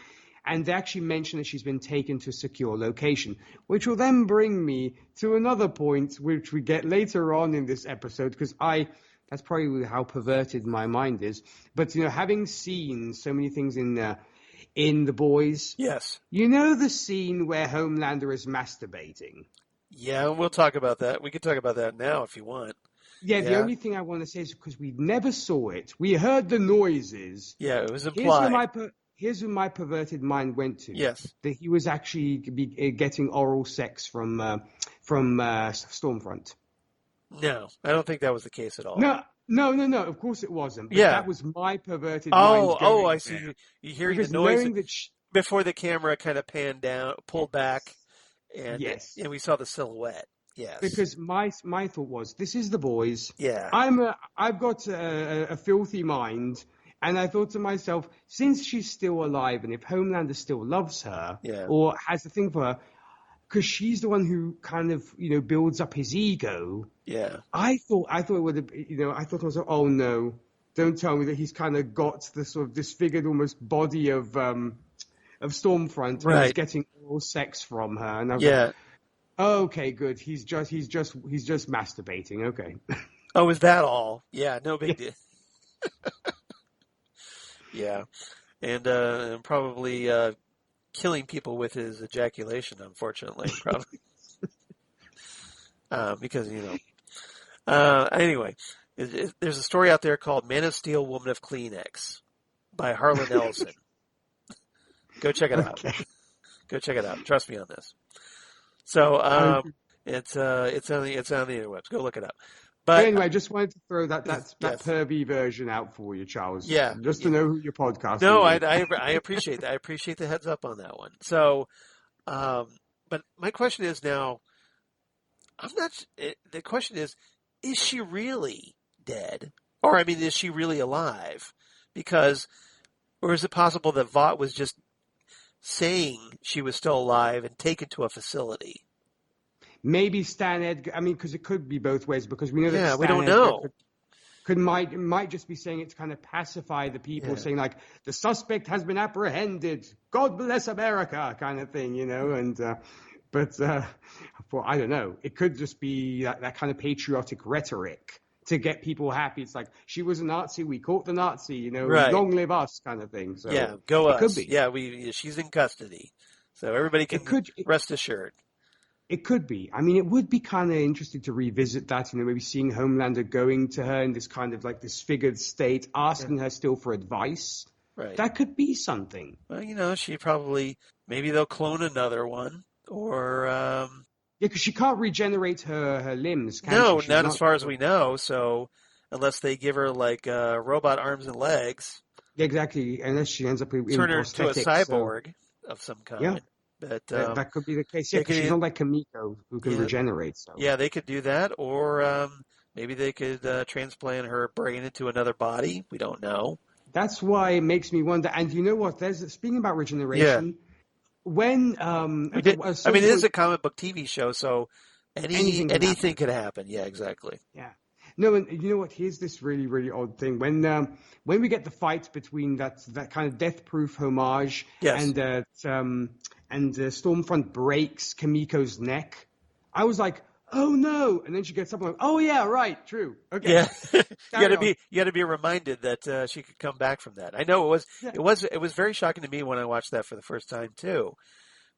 And they actually mention that she's been taken to a secure location, which will then bring me to another point, which we get later on in this episode, because that's probably how perverted my mind is. But, having seen so many things in The Boys. Yes. The scene where Homelander is masturbating. Yeah, we'll talk about that. We can talk about that now if you want. Yeah, the only thing I want to say is because we never saw it. We heard the noises. Yeah, it was implied. Here's where my perverted mind went to. Yes. That he was actually getting oral sex from Stormfront. No, I don't think that was the case at all. No. Of course it wasn't. But that was my perverted mind. Oh, I see. You hearing the noise that before the camera kind of pulled back, and and we saw the silhouette. Yes. Because my thought was, this is The Boys. Yeah. I've got a filthy mind. And I thought to myself, since she's still alive, and if Homelander still loves her, or has a thing for her, because she's the one who kind of, builds up his ego. Yeah. I thought it would have, I thought I was like, oh no, don't tell me that he's kind of got the sort of disfigured almost body of Stormfront, and he's getting oral sex from her. And I was like, oh, okay, good. He's just masturbating. Okay. Oh, is that all? Yeah, no big deal. Yeah, and probably killing people with his ejaculation, unfortunately. Probably. because, anyway, there's a story out there called Man of Steel, Woman of Kleenex by Harlan Ellison. Go check it out. Okay. Go check it out. Trust me on this. So, it's on the interwebs. Go look it up. But anyway, I just wanted to throw that yes. pervy version out for you, Charles. Yeah. Just to know who your podcast No, is. I appreciate that. I appreciate the heads up on that one. So, but my question is now, the question is she really dead? Or, I mean, is she really alive? Or is it possible that Vought was just saying she was still alive and taken to a facility? Maybe Stan Edgar. I mean, because it could be both ways. Because we know that Stan we don't Edgar know. might just be saying it to kind of pacify the people, saying like the suspect has been apprehended. God bless America, kind of thing, And I don't know. It could just be that kind of patriotic rhetoric to get people happy. It's like she was a Nazi, we caught the Nazi, Right. Long live us, kind of thing. So go us. Could be. Yeah, she's in custody, so everybody can rest assured. It could be. I mean, it would be kind of interesting to revisit that, maybe seeing Homelander going to her in this kind of like disfigured state, asking her still for advice. Right. That could be something. Well, she probably, maybe they'll clone another one, or... Yeah, because she can't regenerate her limbs, can no, she? not as far as we know, so unless they give her like robot arms and legs. Exactly, unless she ends up in turn her prosthetics. To a cyborg of some kind. Yeah. But, that could be the case. Yeah, because she's not like Kamiko who can regenerate. So. Yeah, they could do that, or maybe they could transplant her brain into another body. We don't know. That's why it makes me wonder. And you know what? Speaking about regeneration, when it is a comic book TV show, so anything could happen. Yeah, exactly. Yeah. No, and you know what? Here's this really, really odd thing. When we get the fight between that kind of death-proof homage and Stormfront breaks Kamiko's neck, I was like, oh no! And then she gets up and like, oh yeah, right, true. Okay. Yeah, you got to be reminded that she could come back from that. I know it was very shocking to me when I watched that for the first time too,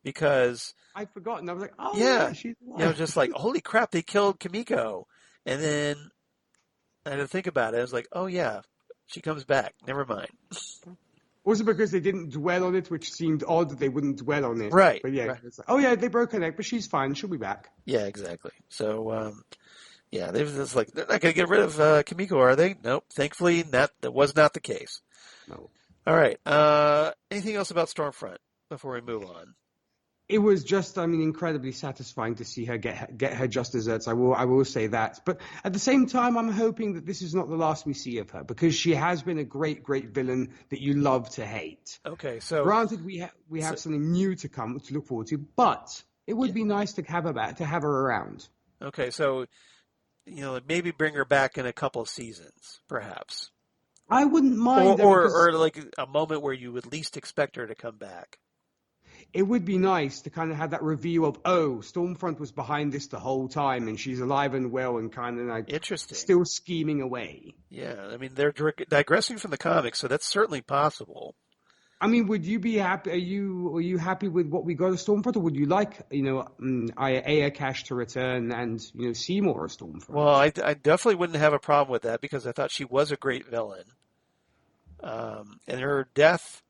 because I'd forgotten. I was like, oh yeah, she's alive. I was just like, holy crap, they killed Kamiko, and then I had to think about it. I was like, oh yeah, she comes back. Never mind. Was it because they didn't dwell on it, which seemed odd that they wouldn't dwell on it? Right. But yeah, right. It's like, oh yeah, they broke her neck, but she's fine. She'll be back. Yeah, exactly. So, they're just like, they're not going to get rid of Kamiko, are they? Nope. Thankfully, that was not the case. No. All right. Anything else about Stormfront before we move on? It was just, incredibly satisfying to see her get her just desserts. I will say that. But at the same time, I'm hoping that this is not the last we see of her, because she has been a great, great villain that you love to hate. Okay, so granted, we have something new to look forward to, but it would be nice to have her back, to have her around. Okay, so maybe bring her back in a couple of seasons, perhaps. I wouldn't mind, or like a moment where you would least expect her to come back. It would be nice to kind of have that reveal of, oh, Stormfront was behind this the whole time, and she's alive and well and kind of like interesting, still scheming away. Yeah, they're digressing from the comics, so that's certainly possible. Would you be happy? Are you happy with what we got of Stormfront, or would you like Aya Cash to return and see more of Stormfront? Well, I definitely wouldn't have a problem with that, because I thought she was a great villain, and her death.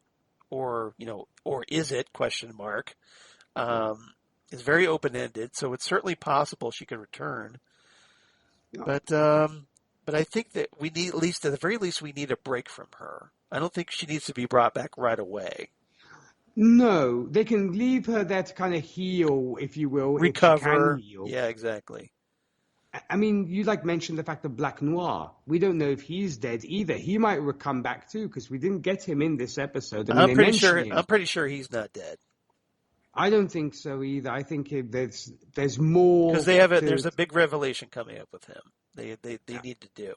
Or is it ? Is very open-ended, so it's certainly possible she could return. Yeah. But I think that we need, at the very least, we need a break from her. I don't think she needs to be brought back right away. No, they can leave her there to kind of heal, if you will. Recover. If she can heal. Yeah, exactly. You mentioned the fact of Black Noir. We don't know if he's dead either. He might come back too, because we didn't get him in this episode. I'm pretty sure he's not dead. I don't think so either. I think there's more, because there's a big revelation coming up with him. They need to do.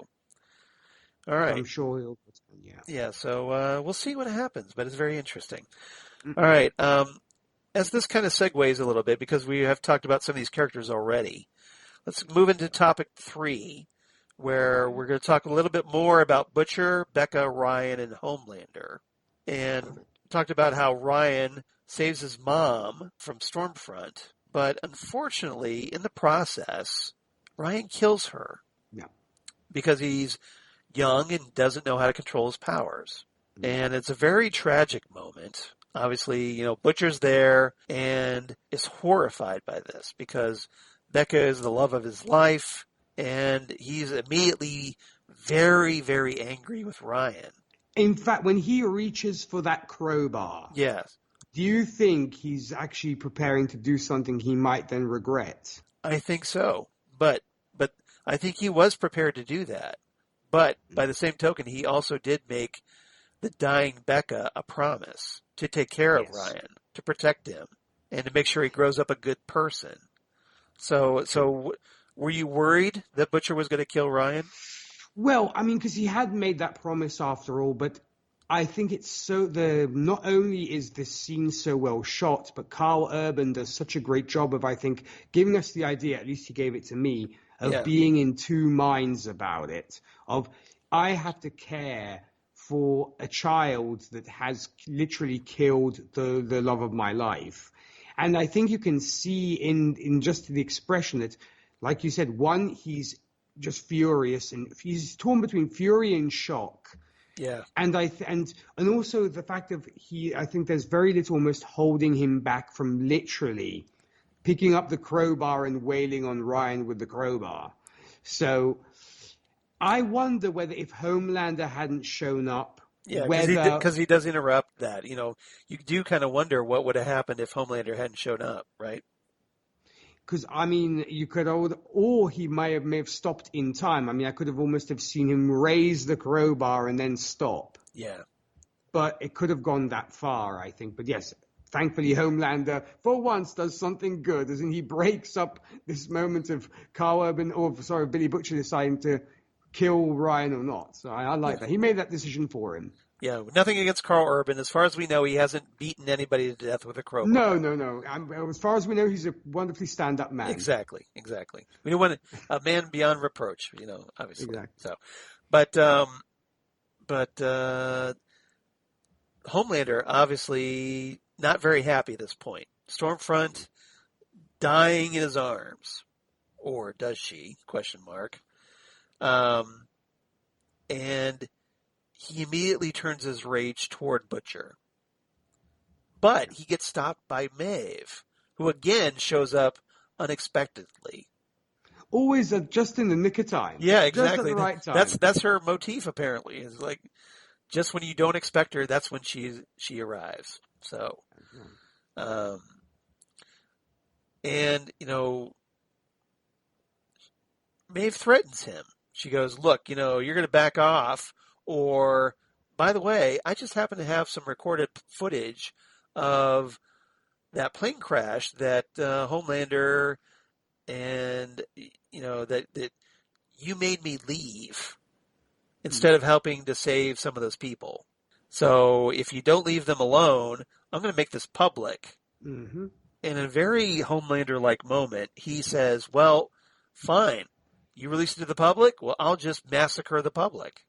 All right. I'm sure he'll. Yeah. Yeah. So we'll see what happens, but it's very interesting. Mm-hmm. All right. As this kind of segues a little bit, because we have talked about some of these characters already. Let's move into topic 3, where we're going to talk a little bit more about Butcher, Becca, Ryan, and Homelander. And talked about how Ryan saves his mom from Stormfront But unfortunately, in the process, Ryan kills her. Yeah. Because he's young and doesn't know how to control his powers. And it's a very tragic moment. Obviously, Butcher's there and is horrified by this because Becca is the love of his life, and he's immediately very, very angry with Ryan. In fact, when he reaches for that crowbar, yes, do you think he's actually preparing to do something he might then regret? I think so. But I think he was prepared to do that. But by the same token, he also did make the dying Becca a promise to take care of Ryan, to protect him, and to make sure he grows up a good person. So were you worried that Butcher was going to kill Ryan? Well, I mean, because he had made that promise after all, but I think it's not only is this scene so well shot, but Karl Urban does such a great job of, I think, giving us the idea, at least he gave it to me, of being in two minds about it. Of, I have to care for a child that has literally killed the love of my life. And I think you can see in just the expression that, like you said, one, he's just furious, and he's torn between fury and shock. Yeah. And and also the fact of I think there's very little almost holding him back from literally picking up the crowbar and wailing on Ryan with the crowbar. So I wonder whether if Homelander hadn't shown up, because he does interrupt that. You do kind of wonder what would have happened if Homelander hadn't shown up, right? Because, I mean, you could, or he may have stopped in time. I mean, I could have almost have seen him raise the crowbar and then stop. Yeah. But it could have gone that far, I think. But yes, thankfully, Homelander, for once, does something good, as in he breaks up this moment of Billy Butcher deciding to kill Ryan or not. So I like that. He made that decision for him. Yeah, nothing against Karl Urban. As far as we know, he hasn't beaten anybody to death with a crowbar. No. As far as we know, he's a wonderfully stand-up man. Exactly. We don't want a man beyond reproach, obviously. Exactly. So, but Homelander obviously not very happy at this point. Stormfront dying in his arms, or does she? ? And he immediately turns his rage toward Butcher. But he gets stopped by Maeve, who again shows up unexpectedly. Always just in the nick of time. Yeah, exactly. Just at the right time. That's her motif, apparently. Is like, just when you don't expect her, that's when she arrives. So, and, Maeve threatens him. She goes, look, you're going to back off, or, by the way, I just happen to have some recorded footage of that plane crash that Homelander and, that you made me leave instead of helping to save some of those people. So if you don't leave them alone, I'm going to make this public. Mm-hmm. In a very Homelander-like moment, he says, well, fine. You release it to the public? Well, I'll just massacre the public.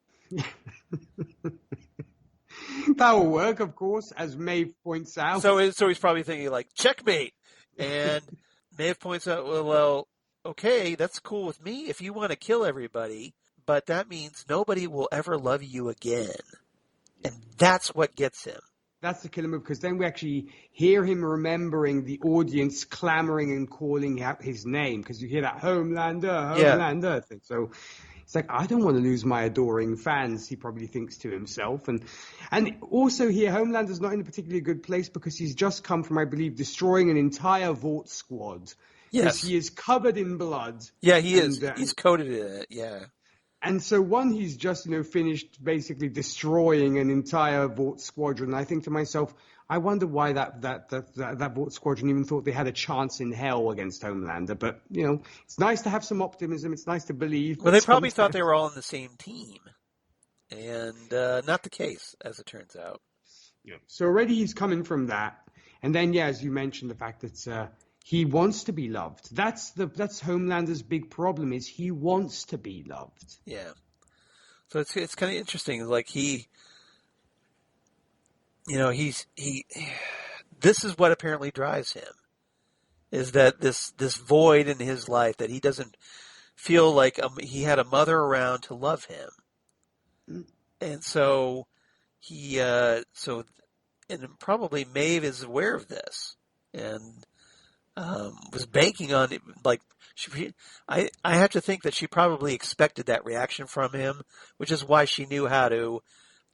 That will work, of course, as Maeve points out. So he's probably thinking, like, checkmate. And Maeve points out, well, okay, that's cool with me if you want to kill everybody, but that means nobody will ever love you again. And that's what gets him. That's the killer move, because then we actually hear him remembering the audience clamoring and calling out his name, because you hear that Homelander thing. So it's like, I don't want to lose my adoring fans, he probably thinks to himself. And also here, Homelander's not in a particularly good place because he's just come from, I believe, destroying an entire Vought squad. Yes. He is covered in blood. Yeah, he is. He's coated in it, yeah. And so he's just, finished basically destroying an entire Vought squadron. And I think to myself, I wonder why that Vought squadron even thought they had a chance in hell against Homelander. But, it's nice to have some optimism. It's nice to believe. Well, they probably thought they were all on the same team. And not the case, as it turns out. Yeah. So already he's coming from that. And then, as you mentioned, the fact that he wants to be loved. That's Homelander's big problem, is he wants to be loved. Yeah. So it's kind of interesting. Like this is what apparently drives him, is that this void in his life that he doesn't feel like he had a mother around to love him. Mm. And so and probably Maeve is aware of this and was banking on it. Like I have to think that she probably expected that reaction from him, which is why she knew how to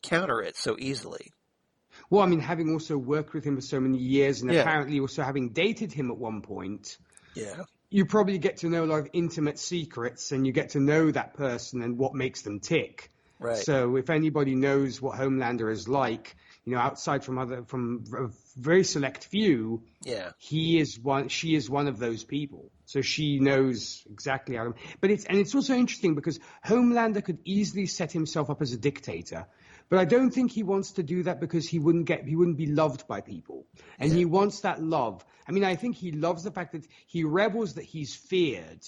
counter it so easily. Well, I mean, having also worked with him for so many years and Yeah. apparently also having dated him at one point, Yeah. you probably get to know a lot of intimate secrets and you get to know that person and what makes them tick. Right. So if anybody knows what Homelander is like, outside from a very select few, Yeah. she is one of those people. So she knows exactly how to, but it's also interesting because Homelander could easily set himself up as a dictator. But I don't think he wants to do that because he wouldn't be loved by people. And he wants that love. I mean, I think he loves the fact that he rebels that he's feared,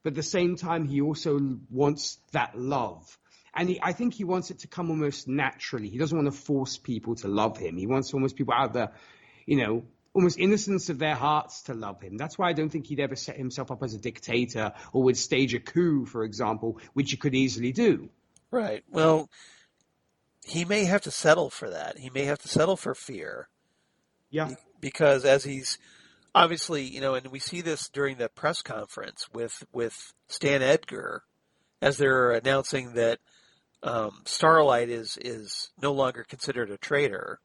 but at the same time, he also wants that love. And I think he wants it to come almost naturally. He doesn't want to force people to love him. He wants almost people out of the, almost innocence of their hearts to love him. That's why I don't think he'd ever set himself up as a dictator or would stage a coup, for example, which he could easily do. Right. Well, he may have to settle for that. He may have to settle for fear. Yeah. Because as he's obviously, and we see this during the press conference with Stan Edgar, as they're announcing that Starlight is no longer considered a traitor.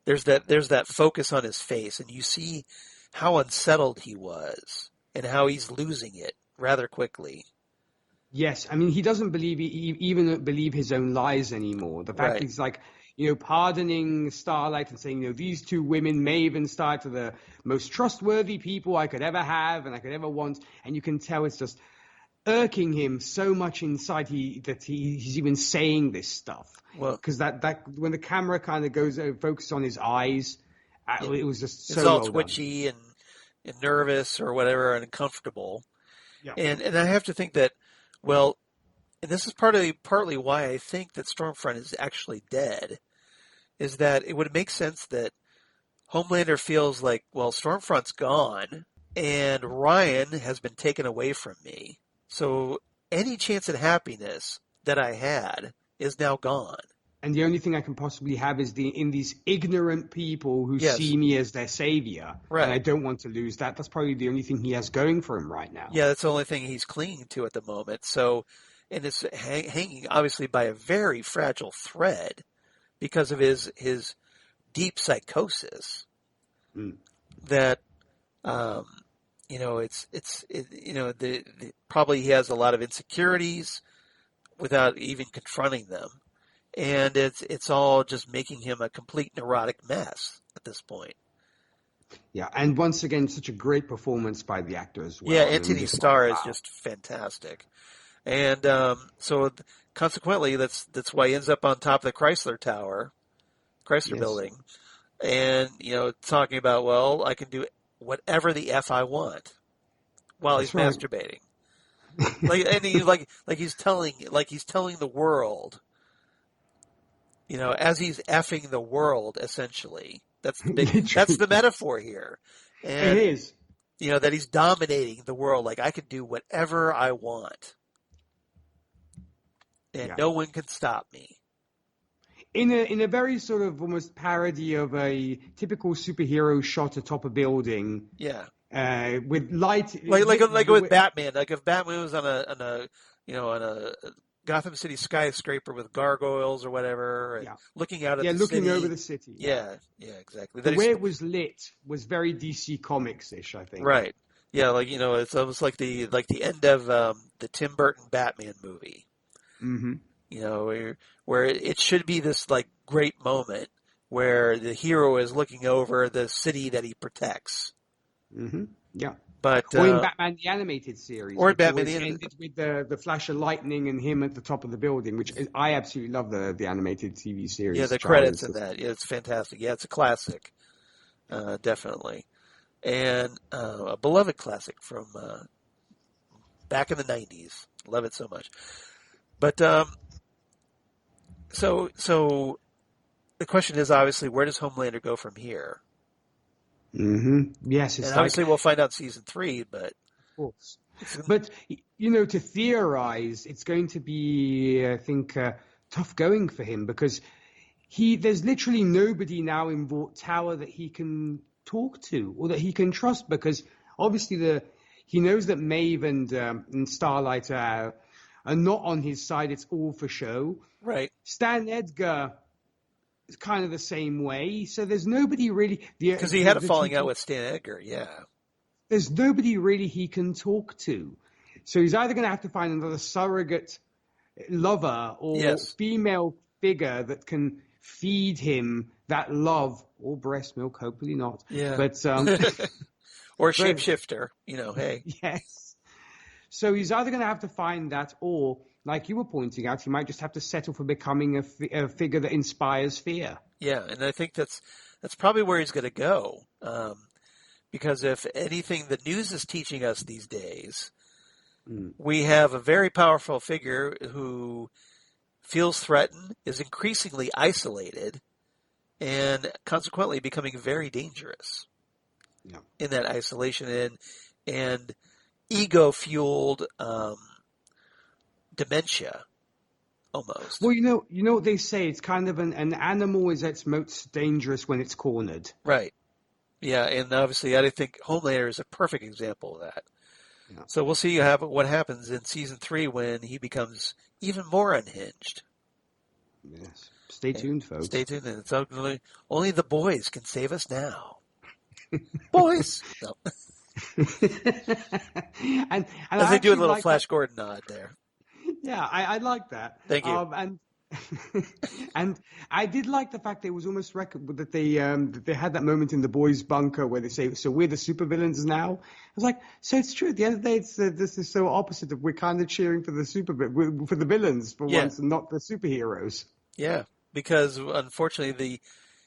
There's that focus on his face, and you see how unsettled he was and how he's losing it rather quickly. Yes, I mean, he doesn't even believe his own lies anymore. The fact he's like, pardoning Starlight and saying, these two women, Maeve and Starr, are the most trustworthy people I could ever have and I could ever want. And you can tell it's just irking him so much inside that he's even saying this stuff. Well, because that when the camera kind of goes focused on his eyes, it was just so it's all well twitchy and nervous or whatever and uncomfortable. Yeah. And I have to think that, well, and this is partly why I think that Stormfront is actually dead, is that it would make sense that Homelander feels like, well, Stormfront's gone and Ryan has been taken away from me. So any chance at happiness that I had is now gone. And the only thing I can possibly have is in these ignorant people who see me as their savior. Right. And I don't want to lose that. That's probably the only thing he has going for him right now. Yeah, that's the only thing he's clinging to at the moment. So, and it's hanging obviously by a very fragile thread because of his deep psychosis. Mm. That, probably he has a lot of insecurities without even confronting them. And it's all just making him a complete neurotic mess at this point. Yeah, and once again, such a great performance by the actor as well. Yeah, Antony Starr is just fantastic. And so consequently, that's why he ends up on top of the Chrysler building. And, talking about, well, I can do whatever the F I want while he's masturbating. He's telling the world, as he's effing the world, essentially. That's the metaphor here. And, it is. That he's dominating the world. Like, I can do whatever I want. And no one can stop me. In a very sort of almost parody of a typical superhero shot atop a building. Yeah. With light. Like with Batman. Like if Batman was on a Gotham City skyscraper with gargoyles or whatever, and looking out at the looking city. over the city. Yeah, exactly. The way it was lit was very DC Comics-ish, I think. Right. Yeah, it's almost like the end of the Tim Burton Batman movie. Mm-hmm. Where it should be this like great moment where the hero is looking over the city that he protects. Mm-hmm. Yeah. But, or in Batman the Animated Series. Or Batman the Animated. Ended with the flash of lightning and him at the top of the building, which I absolutely love the animated TV series. Yeah, the credits in that. Yeah, it's fantastic. Yeah, it's a classic. Definitely. And a beloved classic from back in the 90s. Love it so much. But so the question is obviously, where does Homelander go from here? Mm-hmm. Yes, it's And like, obviously we'll find out season 3, but... of course. But, to theorize, it's going to be, I think, tough going for him because there's literally nobody now in Vought Tower that he can talk to or that he can trust because obviously he knows that Maeve and Starlight are not on his side. It's all for show. Right. Stan Edgar is kind of the same way. So there's nobody really... Because he had a falling out with Stan Edgar, yeah. There's nobody really he can talk to. So he's either going to have to find another surrogate lover or female figure that can feed him that love or breast milk, hopefully not. Yeah. But or shapeshifter, hey. Yes. So he's either going to have to find that or, like you were pointing out, he might just have to settle for becoming a figure that inspires fear. Yeah, and I think that's probably where he's going to go. Because if anything the news is teaching us these days, we have a very powerful figure who feels threatened, is increasingly isolated, and consequently becoming very dangerous in that isolation and ego-fueled dementia, almost. Well, you know what they say. It's kind of an animal is at its most dangerous when it's cornered. Right. Yeah, and obviously I think Homelander is a perfect example of that. Yeah. So we'll see what happens in season 3 when he becomes even more unhinged. Yes. Stay tuned, folks. Stay tuned. And it's only the boys can save us now. Boys! No. and as they do a little Flash Gordon nod there. Yeah, I like that. Thank you. And I did like the fact that it was almost that they had that moment in the boys' bunker where they say, "So we're the supervillains now." I was like, "So it's true." At the end of the day, this is so opposite of we're kind of cheering for the villains for once, and not the superheroes. Yeah, because unfortunately, the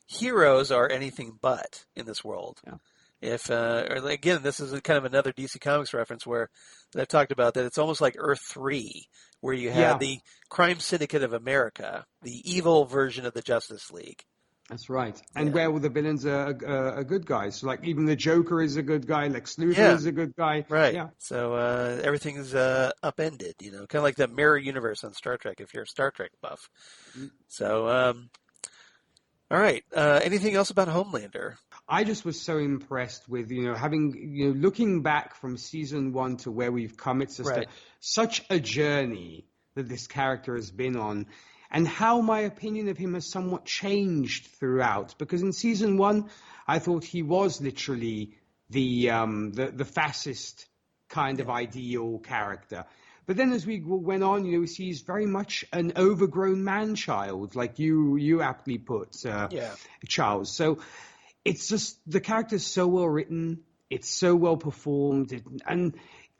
heroes are anything but in this world. Yeah. If again, this is kind of another DC Comics reference where I've talked about that. It's almost like Earth 3, where you had the crime syndicate of America, the evil version of the Justice League. That's right. And where all the villains are good guys. So like even the Joker is a good guy, Lex Luthor is a good guy. Right. Yeah. So everything is upended, kind of like the mirror universe on Star Trek, if you're a Star Trek buff. Mm-hmm. So, all right. Anything else about Homelander? I just was so impressed with, having, looking back from season 1 to where we've come. It's just such a journey that this character has been on, and how my opinion of him has somewhat changed throughout. Because in season 1, I thought he was literally the fascist kind of ideal character. But then as we went on, we see he's very much an overgrown man-child, like you aptly put, Charles. So it's just, the character's so well written, it's so well performed, and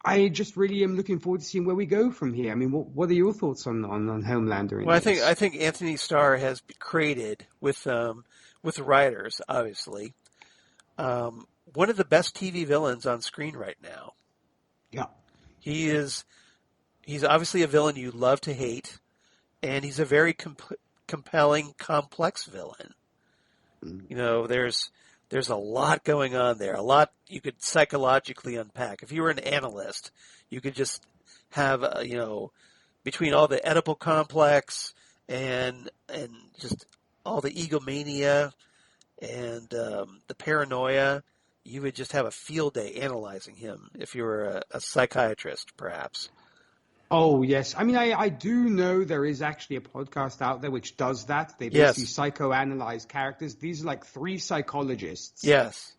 I just really am looking forward to seeing where we go from here. I mean, what are your thoughts on Homelander? Well, I think Antony Starr has created with the writers, obviously, one of the best TV villains on screen right now. Yeah, He's obviously a villain you love to hate, and he's a very compelling, complex villain. There's a lot going on there, a lot you could psychologically unpack. If you were an analyst, you could just have, between all the Oedipal complex and just all the egomania and the paranoia, you would just have a field day analyzing him if you were a psychiatrist, perhaps. Oh, yes. I mean, I do know there is actually a podcast out there which does that. They basically psychoanalyze characters. These are like 3 psychologists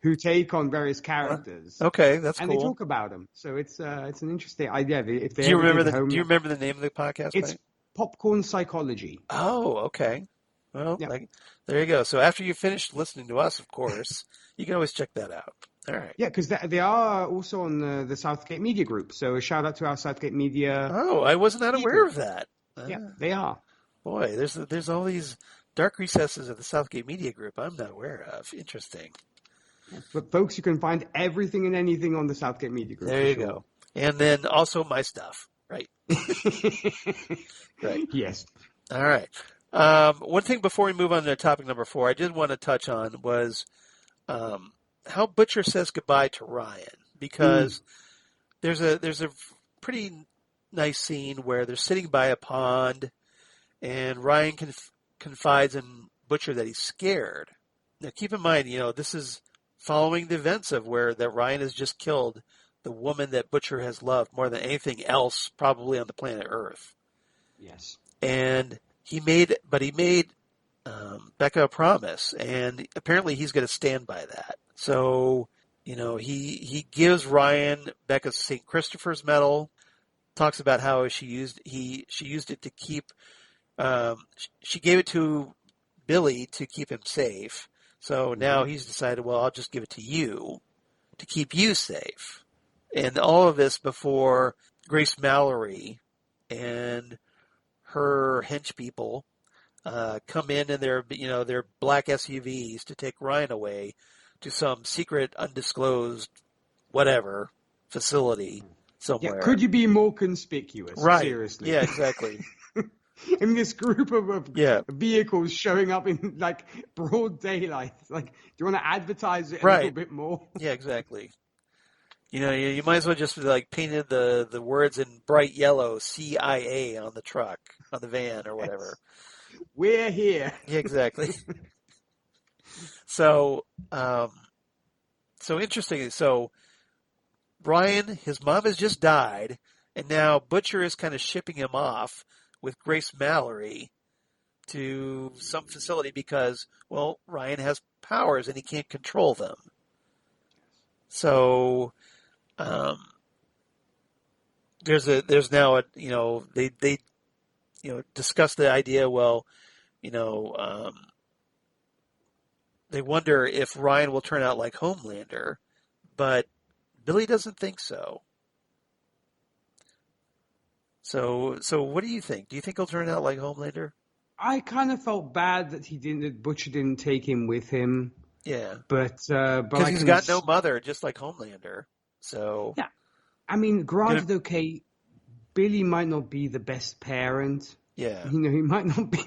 who take on various characters. Okay, that's cool. And they talk about them. So it's an interesting idea. If they do you remember the name of the podcast? It's Popcorn Psychology. Oh, okay. Well, there you go. So after you finish listening to us, of course, you can always check that out. All right. Yeah, because they are also on the Southgate Media Group. So a shout out to our Southgate Media. Oh, I was not aware of that. Yeah, they are. Boy, there's all these dark recesses of the Southgate Media Group I'm not aware of. Interesting. But folks, you can find everything and anything on the Southgate Media Group. There you go. And then also my stuff. Right. Right. Yes. All right. One thing before we move on to topic number 4, I did want to touch on was how Butcher says goodbye to Ryan, because there's a pretty nice scene where they're sitting by a pond, and Ryan confides in Butcher that he's scared. Now, keep in mind, this is following the events of that Ryan has just killed the woman that Butcher has loved more than anything else, probably on the planet Earth. Yes. And he made Becca a promise, and apparently he's going to stand by that. So, he gives Ryan Becca's St. Christopher's medal, talks about how she used it to keep, she gave it to Billy to keep him safe. So now he's decided, well, I'll just give it to you to keep you safe. And all of this before Grace Mallory and her hench people come in their black SUVs to take Ryan away to some secret, undisclosed, whatever facility somewhere. Yeah, could you be more conspicuous? Right. Seriously. Yeah, exactly. I mean, this group of vehicles showing up in like broad daylight. Like, do you want to advertise it a little bit more? Yeah, exactly. You might as well just like painted the words in bright yellow CIA on the truck, on the van or whatever. Yes. We're here. Yeah, exactly. So interesting. So Ryan, his mom has just died, and now Butcher is kind of shipping him off with Grace Mallory to some facility because, well, Ryan has powers and he can't control them. So there's now they discuss the idea. Well, they wonder if Ryan will turn out like Homelander, but Billy doesn't think so. So what do you think? Do you think he'll turn out like Homelander? I kind of felt bad that Butcher didn't take him with him. Yeah, but he's got no mother, just like Homelander. So yeah, I mean, granted, okay, Billy might not be the best parent. Yeah, he might not be,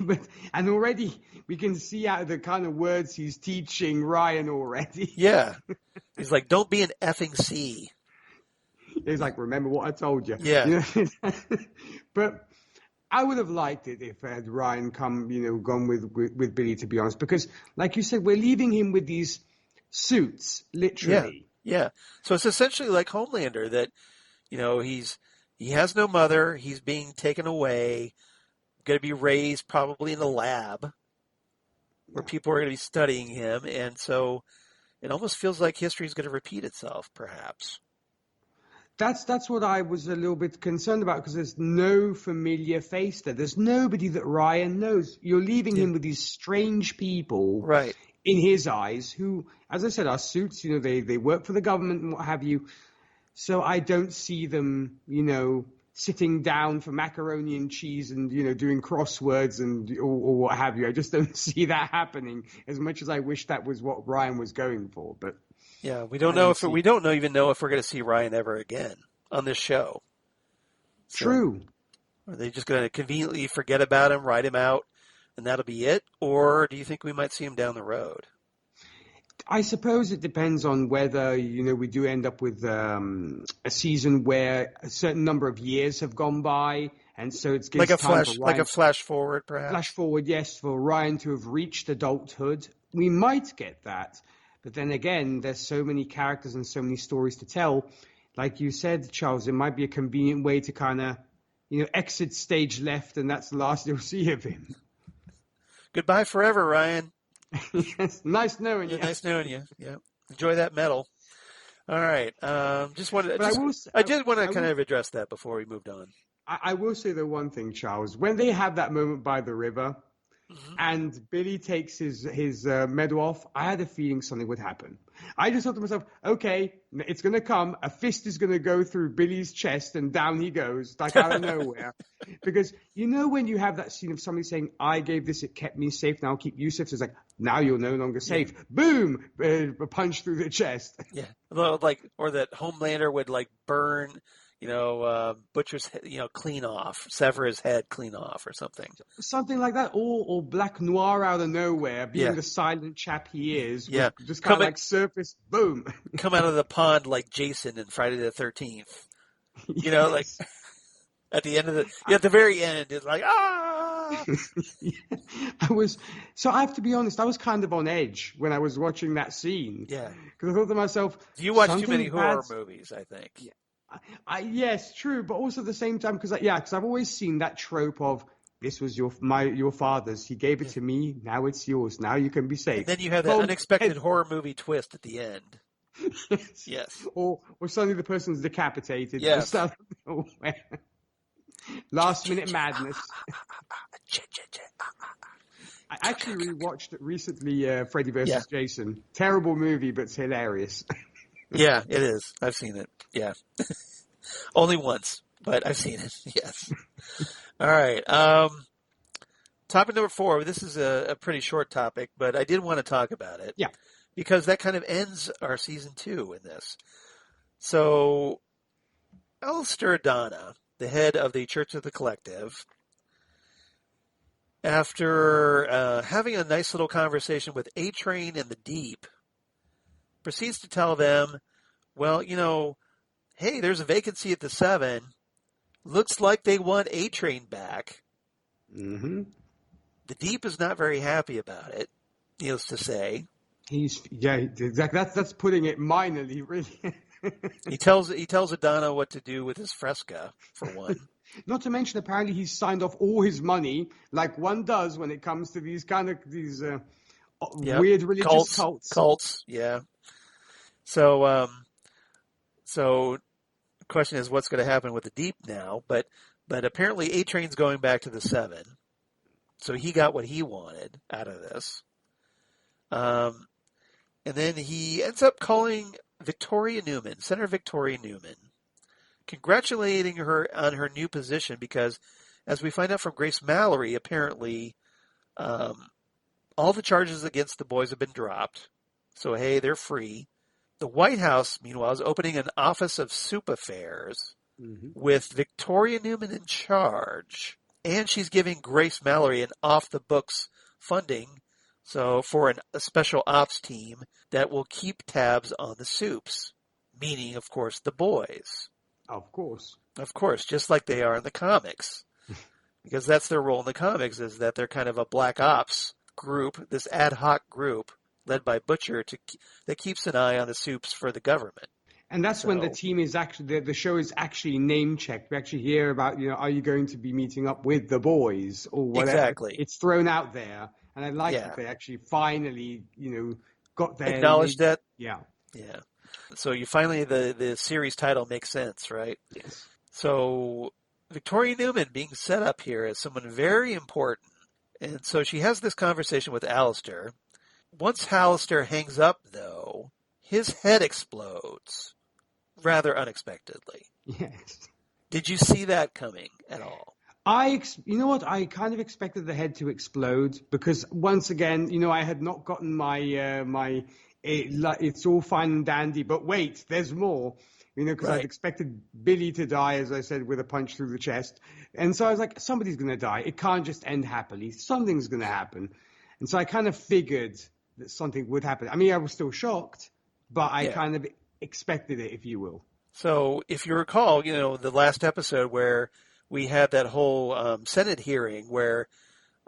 and already we can see out of the kind of words he's teaching Ryan already. Yeah, he's like, "Don't be an effing C." He's like, "Remember what I told you." Yeah, but I would have liked it if Ryan gone with Billy, to be honest, because like you said, we're leaving him with these suits, literally. Yeah. So it's essentially like Homelander that, he has no mother. He's being taken away, going to be raised probably in a lab where people are going to be studying him. And so it almost feels like history is going to repeat itself, perhaps. That's what I was a little bit concerned about, because there's no familiar face there. There's nobody that Ryan knows. You're leaving him with these strange people, right, in his eyes, who, as I said, are suits. They work for the government and what have you. So I don't see them, sitting down for macaroni and cheese and doing crosswords or what have you. I just don't see that happening. As much as I wish that was what Ryan was going for, but. Yeah, we don't even know if we're going to see Ryan ever again on this show. So, true. Are they just going to conveniently forget about him, write him out, and that'll be it? Or do you think we might see him down the road? I suppose it depends on whether, we do end up with a season where a certain number of years have gone by, and so it's like a flash forward, perhaps. Flash forward, yes, for Ryan to have reached adulthood. We might get that. But then again, there's so many characters and so many stories to tell. Like you said, Charles, it might be a convenient way to kind of, exit stage left, and that's the last you'll see of him. Goodbye forever, Ryan. Yes, nice knowing you. Nice knowing you. Yeah, enjoy that medal. All right. I did want to kind of address that before we moved on. I will say the one thing, Charles. When they have that moment by the river, and Billy takes his medal off, I had a feeling something would happen. I just thought to myself, okay, it's going to come. A fist is going to go through Billy's chest and down he goes, like out of nowhere. Because when you have that scene of somebody saying, I gave this, it kept me safe, now I'll keep you safe. So it's like, now you're no longer safe. Yeah. Boom! A punch through the chest. Yeah. Or that Homelander would burn, Butcher's, clean off, sever his head, clean off, or something. Something like that, or Black Noir out of nowhere, being Yeah. the silent chap he is, Yeah. was just kind of like surface, boom. Come out of the pond like Jason in Friday the 13th. Yes. Like at the end of at the very end, it's like, ah! Yeah. So I have to be honest, I was kind of on edge when I was watching that scene. Yeah. Because I thought to myself, You watch too something many horror bad. movies, I think. Yeah. Yes, true, but also at the same time, because I've always seen that trope of this was your father's. He gave it to me. Now it's yours. Now you can be safe. And then you have that unexpected horror movie twist at the end. Yes. Or suddenly the person's decapitated. Yes. Just out of nowhere. Last minute madness. I actually rewatched it recently, Freddy vs. Jason. Terrible movie, but it's hilarious. Yeah, it is. I've seen it. Yeah. Only once, but I've seen it. Yes. All right. Topic number 4. This is a pretty short topic, but I did want to talk about it. Yeah. Because that kind of ends our season 2 in this. So, Alistair Donna, the head of the Church of the Collective, after having a nice little conversation with A-Train and the Deep, proceeds to tell them, well, hey, there's a vacancy at the 7. Looks like they want A-Train back. Mm-hmm. The Deep is not very happy about it, needless to say. Exactly. That's putting it minorly, really. He tells Adana what to do with his fresca, for one. Not to mention, apparently, he's signed off all his money, like one does when it comes to these weird religious cults. Cults, yeah. So the question is, what's going to happen with the Deep now? But apparently, A-Train's going back to the 7, so he got what he wanted out of this. And then he ends up calling Senator Victoria Neuman, congratulating her on her new position because, as we find out from Grace Mallory, apparently all the charges against the boys have been dropped. So, hey, they're free. The White House, meanwhile, is opening an Office of Soup Affairs with Victoria Neuman in charge. And she's giving Grace Mallory an off-the-books funding for a special ops team that will keep tabs on the soups, meaning, of course, the boys. Of course, just like they are in the comics. Because that's their role in the comics, is that they're kind of a black ops group, this ad hoc group led by Butcher that keeps an eye on the soups for the government. And that's when the team is actually, the show is actually name checked. We actually hear about, are you going to be meeting up with the boys or whatever? Exactly. It's thrown out there. And I like that they actually finally, got there. Acknowledged that? Yeah. Yeah. So you finally, the series title makes sense, right? Yes. So Victoria Neuman being set up here as someone very important. And so she has this conversation with Alistair. Once Alistair hangs up, though, his head explodes rather unexpectedly. Yes. Did you see that coming at all? You know what? I kind of expected the head to explode because once again, I had not gotten it's all fine and dandy, but wait, there's more. Because I'd expected Billy to die, as I said, with a punch through the chest. And so I was like, somebody's going to die. It can't just end happily. Something's going to happen. And so I kind of figured that something would happen. I mean, I was still shocked, but I kind of expected it, if you will. So if you recall, the last episode where we had that whole Senate hearing where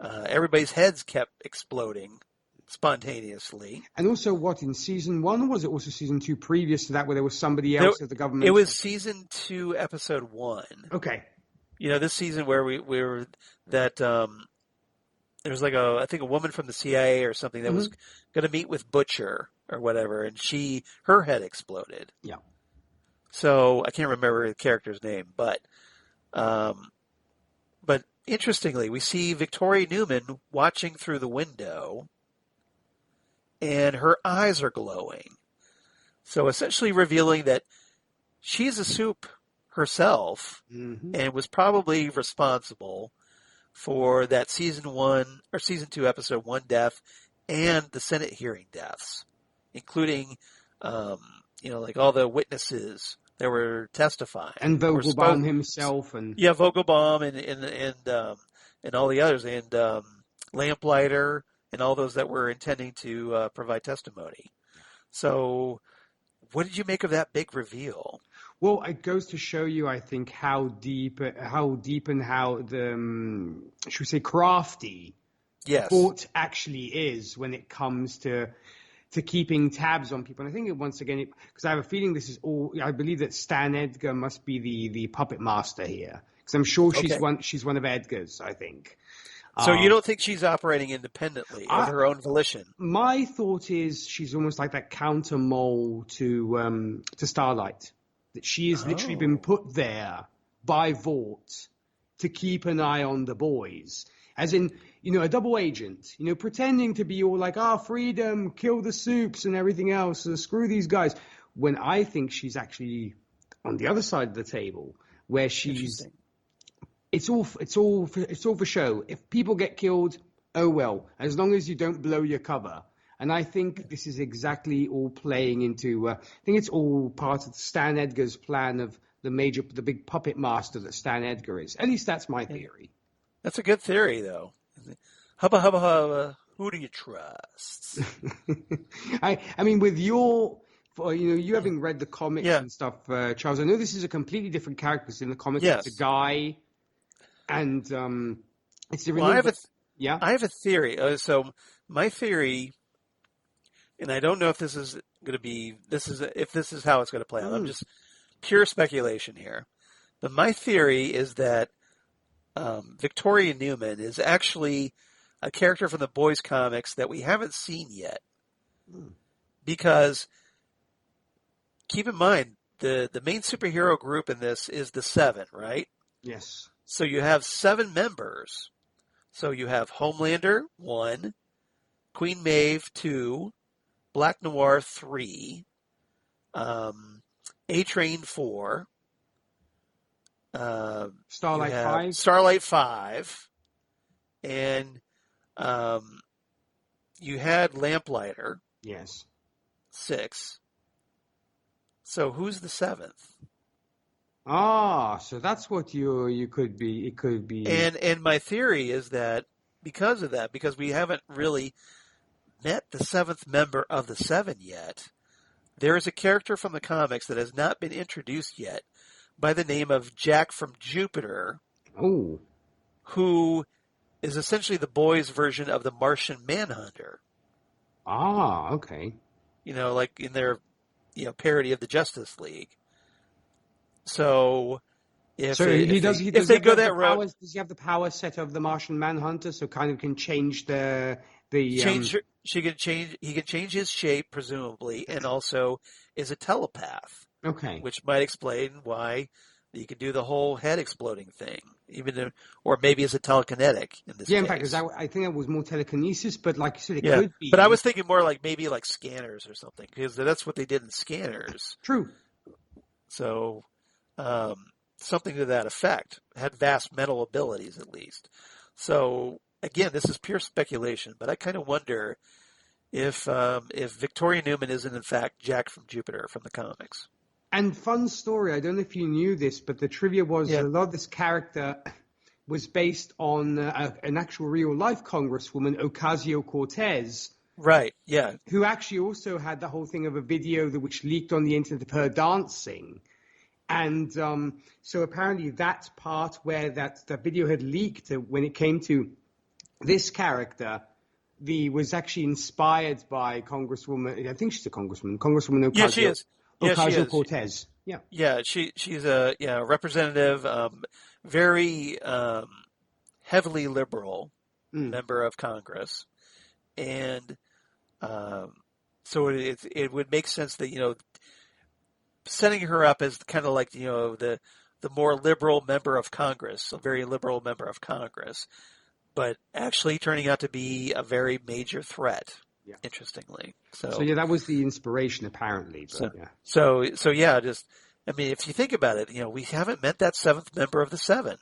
everybody's heads kept exploding spontaneously. And also, in season 1, or was it also season 2 previous to that where there was somebody else at the government? It was season 2, episode 1. Okay. This season where we were that there was I think a woman from the CIA or something that was going to meet with Butcher or whatever, and her head exploded. Yeah. So I can't remember the character's name, but interestingly, we see Victoria Neuman watching through the window, and her eyes are glowing. So essentially revealing that she's a soup herself and was probably responsible for that season 1 or season 2 episode 1 death and the Senate hearing deaths, including, all the witnesses that were testifying. And Vogelbaum himself, and Vogelbaum and all the others, and Lamplighter and all those that were intending to provide testimony. So, what did you make of that big reveal? Well, it goes to show you, I think, how deep and how the should we say crafty Fort actually is when it comes to keeping tabs on people. And I think once again, because I have a feeling this is all, I believe that Stan Edgar must be the puppet master here, because I'm sure she's one of Edgar's, I think. So you don't think she's operating independently of her own volition? My thought is she's almost like that counter mole to Starlight, that she has literally been put there by Vought to keep an eye on the boys. As in, a double agent, pretending to be all like, freedom, kill the soups and everything else, so screw these guys. When I think she's actually on the other side of the table, where she's, it's all for show. If people get killed, oh well, as long as you don't blow your cover. And I think this is exactly all playing into, I think it's all part of Stan Edgar's plan of the big puppet master that Stan Edgar is. At least that's my theory. That's a good theory, though. Hubba, hubba, hubba. Who do you trust? I mean, with you having read the comics and stuff, Charles, I know this is a completely different character, because in the comics it's a guy, and it's different. Well, I have a theory. So my theory, and I don't know if this is going to be if this is how it's going to play out. I'm just pure speculation here, but my theory is that Victoria Neuman is actually a character from the Boys comics that we haven't seen yet. Because keep in mind, the main superhero group in this is the Seven, right? Yes. So you have 7 members. So you have Homelander, 1, Queen Maeve, 2, Black Noir, 3, A-Train, 4, Starlight 5, and you had Lamplighter. Yes. 6. So who's the 7th? So that's what you could be. It could be. And my theory is that because we haven't really met the 7th member of the 7 yet, there is a character from the comics that has not been introduced yet by the name of Jack from Jupiter. Oh. Who is essentially the boys' version of the Martian Manhunter. Okay. Like in their, parody of the Justice League. So, if they go that route, does he have the power set of the Martian Manhunter? So kind of can change He can change his shape presumably, and also is a telepath. Okay. Which might explain why you could do the whole head exploding thing, or maybe it's a telekinetic in this case. In fact, because I think it was more telekinesis, but like you said, it could be. But I was thinking more like maybe like scanners or something, because that's what they did in Scanners. True. So, something to that effect. Had vast mental abilities, at least. So, again, this is pure speculation, but I kind of wonder if Victoria Neuman isn't in fact Jack from Jupiter from the comics. And fun story, I don't know if you knew this, but the trivia was a lot of this character was based on an actual real-life Congresswoman, Ocasio-Cortez. Right, yeah. Who actually also had the whole thing of a video which leaked on the internet of her dancing. And so apparently that part where that video had leaked when it came to this character, was actually inspired by Congresswoman, I think she's a Congresswoman Ocasio. Yeah, she is. Ocasio-Cortez. Yeah. Yeah, she's a representative, very heavily liberal member of Congress, and so it would make sense that setting her up as kind of like the more liberal member of Congress, a very liberal member of Congress, but actually turning out to be a very major threat. Yeah. Interestingly. So that was the inspiration apparently. But, if you think about it, we haven't met that 7th member of the 7.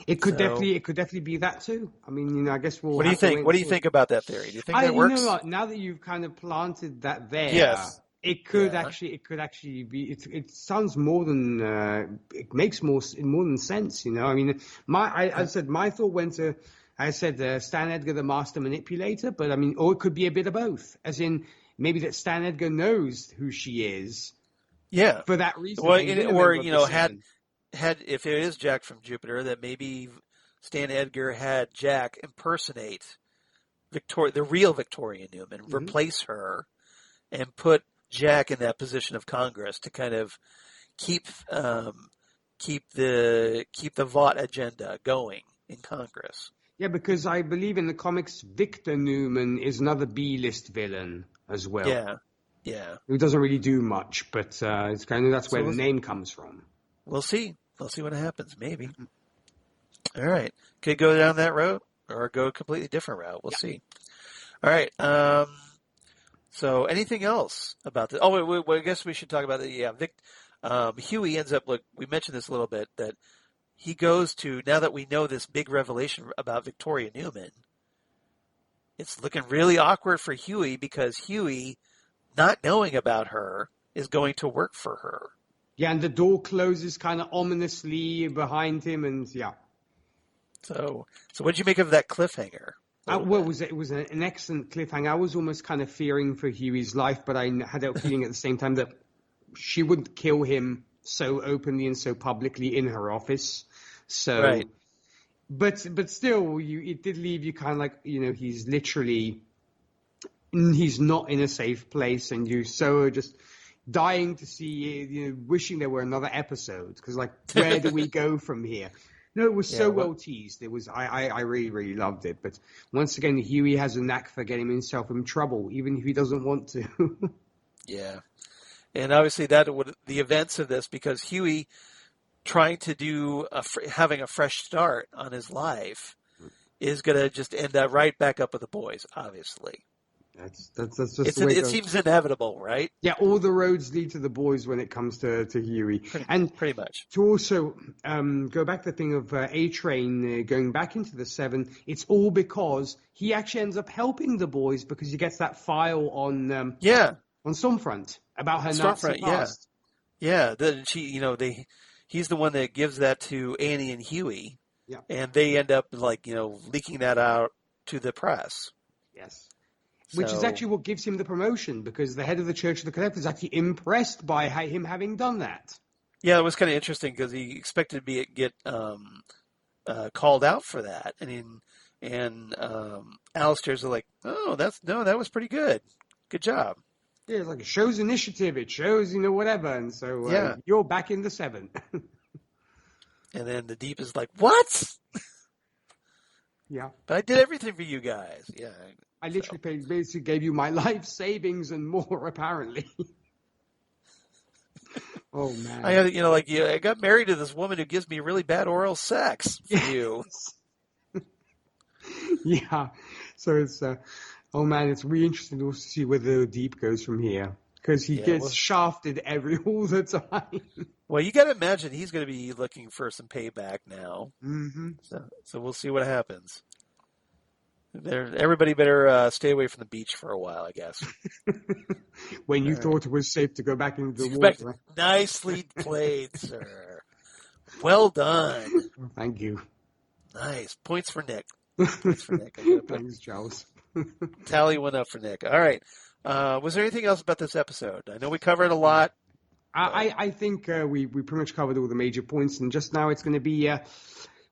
It could definitely be that too. I mean, I guess we'll. What do you think? What do you think about that theory? Do you think that works? Now that you've kind of planted that there, yes. It could actually be. It sounds more than it makes more than sense. I mean, I said my thought went to. I said Stan Edgar, the master manipulator, but I mean, or it could be a bit of both. As in, maybe that Stan Edgar knows who she is. Yeah. For that reason. Well, had if it is Jack from Jupiter, that maybe Stan Edgar had Jack impersonate the real Victoria Neuman, replace her, and put Jack in that position of Congress to kind of keep the Vought agenda going in Congress. Yeah, because I believe in the comics, Victor Neuman is another B-list villain as well. Yeah. Who doesn't really do much, but it's kind of that's where the name comes from. We'll see. We'll see what happens. Maybe. All right. Could go down that road or go a completely different route. We'll see. All right. So anything else about this? Oh, wait, I guess we should talk about it. Huey ends up, we mentioned this a little bit, that he goes to, now that we know this big revelation about Victoria Neuman, it's looking really awkward for Huey because Huey, not knowing about her, is going to work for her. Yeah, and the door closes kind of ominously behind him, and yeah. So what did you make of that cliffhanger? It was an excellent cliffhanger. I was almost kind of fearing for Huey's life, but I had a feeling at the same time that she wouldn't kill him so openly and so publicly in her office. So, right. But still, it did leave you kind of like, he's not in a safe place, and you so just dying to see, wishing there were another episode, because where do we go from here? No, it was so well teased. It was I really, really loved it. But once again, Huey has a knack for getting himself in trouble, even if he doesn't want to. Yeah. And obviously the events of this, because Huey trying to do having a fresh start on his life is going to just end up right back up with the boys, obviously. That's just the way it seems inevitable, right? Yeah, all the roads lead to the boys when it comes to Huey. Pretty much. To also go back to the thing of A-Train going back into the 7, it's all because he actually ends up helping the boys because he gets that file on Stormfront about her Nazi past. Yeah. He's the one that gives that to Annie and Huey. Yeah. And they end up leaking that out to the press. Yes. Which is actually what gives him the promotion, because the head of the Church of the Collector is actually impressed by him having done that. Yeah, it was kind of interesting because he expected to get called out for that, and Alistair's like, that was pretty good, good job. Yeah, it's like it shows initiative, it shows whatever, and so you're back in the 7. And then the Deep is like, what? Yeah, but I did everything for you guys. Yeah. I literally basically gave you my life savings and more, apparently. Oh, man. I got married to this woman who gives me really bad oral sex for you. Yeah. So it's, it's really interesting to see where the Deep goes from here. Because he gets shafted all the time. Well, you got to imagine he's going to be looking for some payback now. Mm-hmm. So we'll see what happens. Everybody better stay away from the beach for a while, I guess. When you thought it was safe to go back into the water. Nicely played, sir. Well done. Thank you. Nice. Points for Nick. Thanks, Charles. Tally went up for Nick. All right. Was there anything else about this episode? I know we covered a lot. I think we pretty much covered all the major points, and just now it's going to be...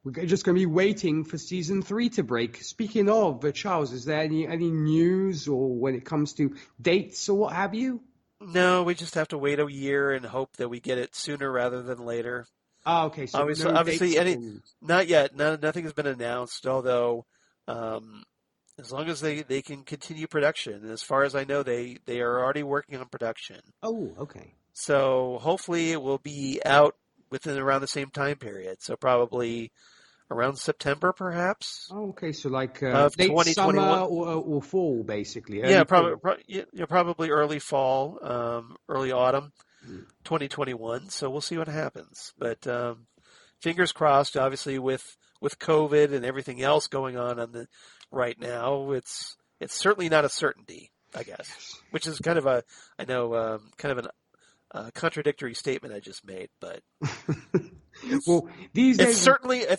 we're just going to be waiting for season 3 to break. Speaking of, Charles, is there any news or when it comes to dates or what have you? No, we just have to wait a year and hope that we get it sooner rather than later. Oh, okay. So obviously, not yet. Nothing has been announced. Although, as long as they can continue production, and as far as I know, they are already working on production. Oh, okay. So hopefully, it will be out within around the same time period. So probably around September, perhaps. Oh, okay. So like late summer or fall, basically. Probably early fall, early autumn, 2021. So we'll see what happens. But fingers crossed. Obviously, with COVID and everything else going on right now, it's certainly not a certainty. I guess, which is kind of a, I know, kind of a contradictory statement I just made, but well, these days it's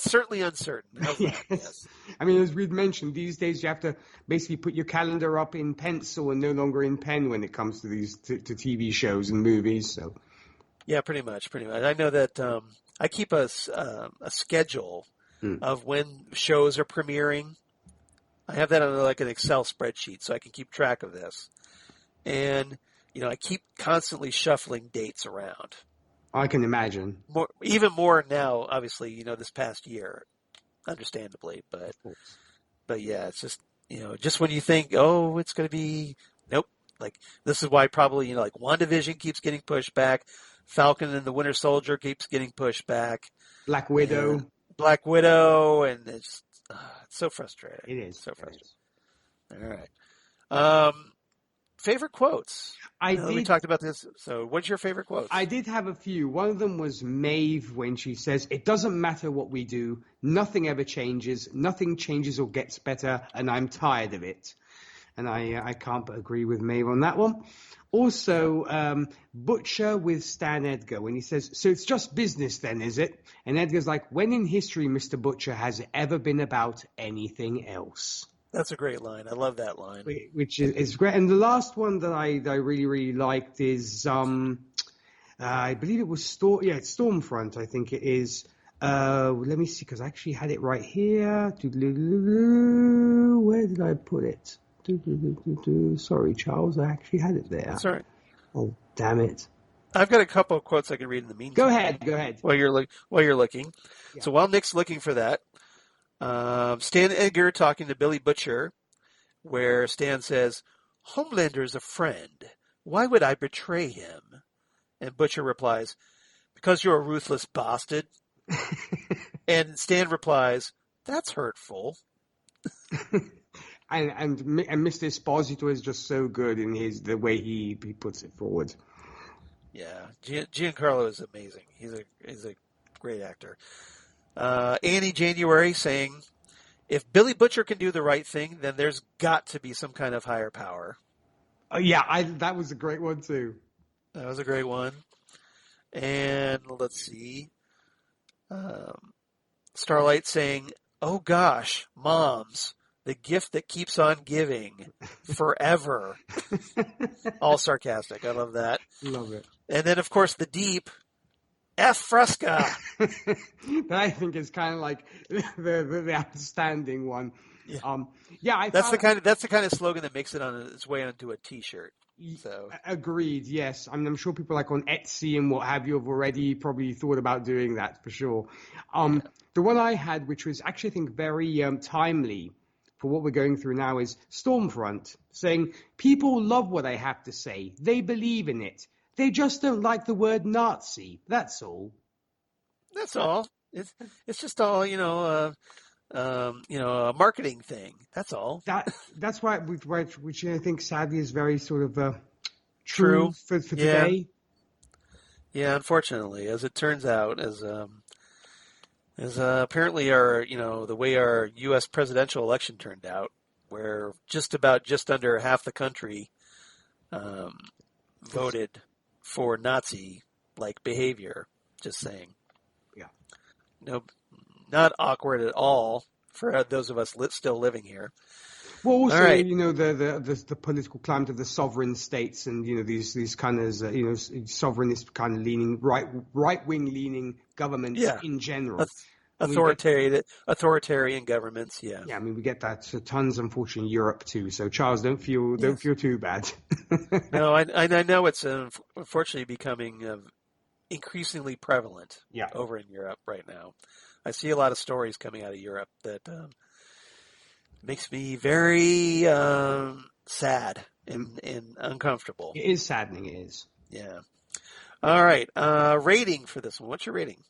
certainly uncertain. How's that? Yes. I mean, as we'd mentioned, these days you have to basically put your calendar up in pencil and no longer in pen when it comes to these to TV shows and movies. So, yeah, pretty much. I know that I keep a schedule of when shows are premiering. I have that on like an Excel spreadsheet, so I can keep track of this. And I keep constantly shuffling dates around. I can imagine. Even more now, obviously, this past year, understandably. But yeah, it's just, just when you think, oh, it's going to be, nope. Like, this is why probably, like WandaVision keeps getting pushed back. Falcon and the Winter Soldier keeps getting pushed back. Black Widow, and it's so frustrating. It is. So frustrating. All right. Favorite quotes. We talked about this. So what's your favorite quotes? I did have a few. One of them was Maeve when she says, "It doesn't matter what we do. Nothing ever changes. Nothing changes or gets better. And I'm tired of it." And I can't but agree with Maeve on that one. Also, Butcher with Stan Edgar when he says, "So it's just business then, is it?" And Edgar's like, "When in history, Mr. Butcher, has it ever been about anything else?" That's a great line. I love that line. Which is great. And the last one that I really, really liked is, I believe it was it's Stormfront, I think it is. Let me see, because I actually had it right here. Where did I put it? Sorry, Charles, I actually had it there. Sorry. Oh, damn it. I've got a couple of quotes I can read in the meantime. Go ahead. While you're looking. Yeah. So while Nick's looking for that, Stan Edgar talking to Billy Butcher, where Stan says, "Homelander's a friend. Why would I betray him?" And Butcher replies, "Because you're a ruthless bastard." And Stan replies, "That's hurtful." and Mr. Esposito is just so good in the way he puts it forward. Yeah, Giancarlo is amazing. He's a great actor. Annie January saying, "If Billy Butcher can do the right thing, then there's got to be some kind of higher power." Oh, yeah, that was a great one too. That was a great one. And let's see. Starlight saying, "Oh gosh, moms, the gift that keeps on giving forever." All sarcastic. I love that. Love it. And then, of course, the deep, F Fresca. That I think is kind of like the outstanding one. Yeah. That's the kind of slogan that makes it on its way onto a T-shirt. So agreed. Yes, I mean, I'm sure people like on Etsy and what have you have already probably thought about doing that for sure. The one I had, which was actually I think very timely for what we're going through now, is Stormfront saying, "People love what I have to say. They believe in it. They just don't like the word Nazi. That's all." That's all. It's just all a marketing thing. That's all. That's why which I think sadly is very sort of true for today. Yeah, unfortunately, as it turns out, as apparently the way our U.S. presidential election turned out, where just under half the country voted for Nazi-like behavior. Just saying. Yeah. No, not awkward at all for those of us still living here. Well, also, right. The political climate of the sovereign states, and these kind of sovereignist kind of leaning right wing leaning governments in general. Authoritarian governments, yeah. Yeah, I mean we get that tons, unfortunately, in Europe too. So Charles, don't feel too bad. No, I know it's unfortunately becoming increasingly prevalent over in Europe right now. I see a lot of stories coming out of Europe that makes me very sad and uncomfortable. It is saddening. It is. Yeah. All right. Rating for this one. What's your rating?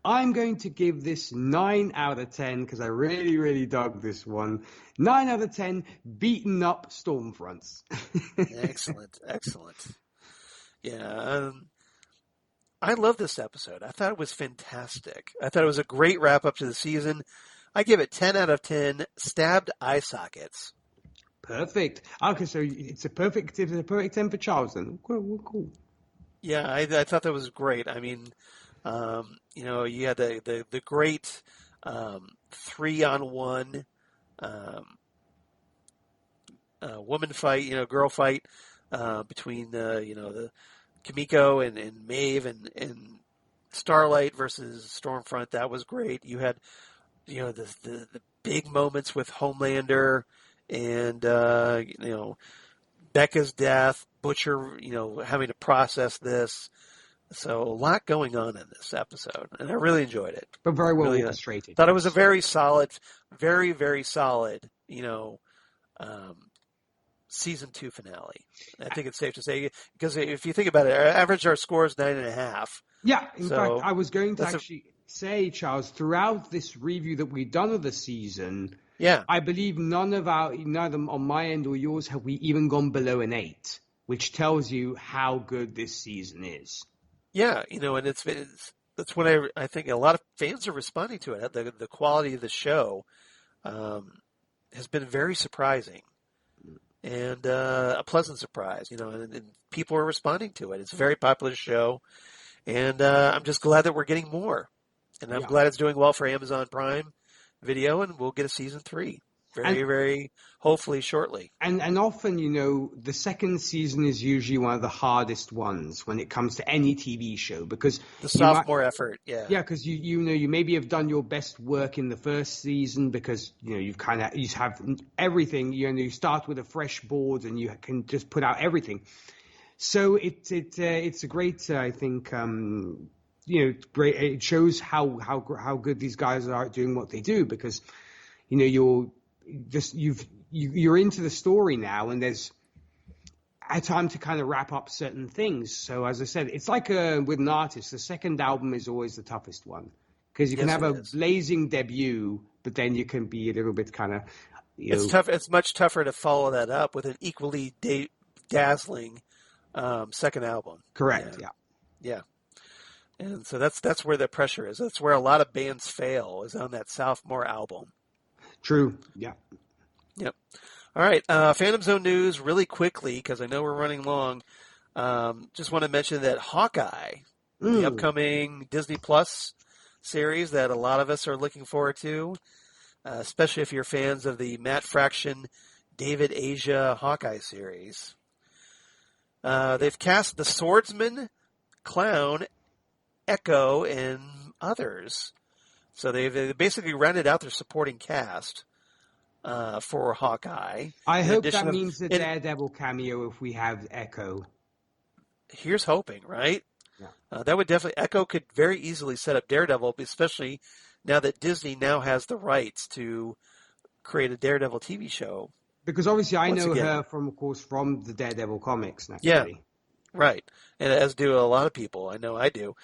I'm going to give this 9 out of 10 because I really, really dug this one. 9 out of 10 beaten up Stormfronts. Excellent. Yeah. I love this episode. I thought it was fantastic. I thought it was a great wrap up to the season. I give it 10 out of 10 stabbed eye sockets. Perfect. Okay, so it's a perfect 10 for Charles then. Cool. Yeah, I thought that was great. I mean, you had the great 3-on-1 um, woman fight, girl fight between the Kimiko and Maeve and Starlight versus Stormfront. That was great. You had the big moments with Homelander and Becca's death, Butcher, having to process this. So a lot going on in this episode, and I really enjoyed it. But very well Really orchestrated. thought it was a very solid, very, very solid, um, season 2 finale. I think it's safe to say, because if you think about it, our score is 9.5. Yeah, in fact, So I was going to actually say, Charles, throughout this review that we've done of the season, yeah, I believe neither on my end or yours have we even gone below an 8, which tells you how good this season is. yeah, and that's when I think a lot of fans are responding to it. The quality of the show has been very surprising and a pleasant surprise, and people are responding to it. It's a very popular show, and I'm just glad that we're getting more. And I'm glad it's doing well for Amazon Prime Video, and we'll get a season 3 very hopefully shortly. And often, the second season is usually one of the hardest ones when it comes to any TV show because the sophomore effort, yeah. Yeah, because you maybe have done your best work in the first season because you have everything. You start with a fresh board and you can just put out everything. So it's a great, I think, great. It shows how good these guys are at doing what they do because you're into the story now and there's a time to kind of wrap up certain things. So as I said, it's like with an artist, the second album is always the toughest one because you can have a blazing debut, but then you can be a little bit kind of. It's tough. It's much tougher to follow that up with an equally dazzling second album. Correct. Yeah. And so that's where the pressure is. That's where a lot of bands fail is on that sophomore album. True. Yeah. Yep. All right. Phantom Zone news really quickly because I know we're running long. Just want to mention that Hawkeye, the upcoming Disney Plus series that a lot of us are looking forward to, especially if you're fans of the Matt Fraction, David Asia Hawkeye series. They've cast the Swordsman, Clown, Echo, and others. So they basically rounded out their supporting cast for Hawkeye. I hope that means the Daredevil cameo if we have Echo. Here's hoping, right? Yeah. That would definitely, Echo could very easily set up Daredevil, especially now that Disney now has the rights to create a Daredevil TV show. Because obviously I know her from the Daredevil comics. Naturally. Yeah, right. And as do a lot of people. I know I do.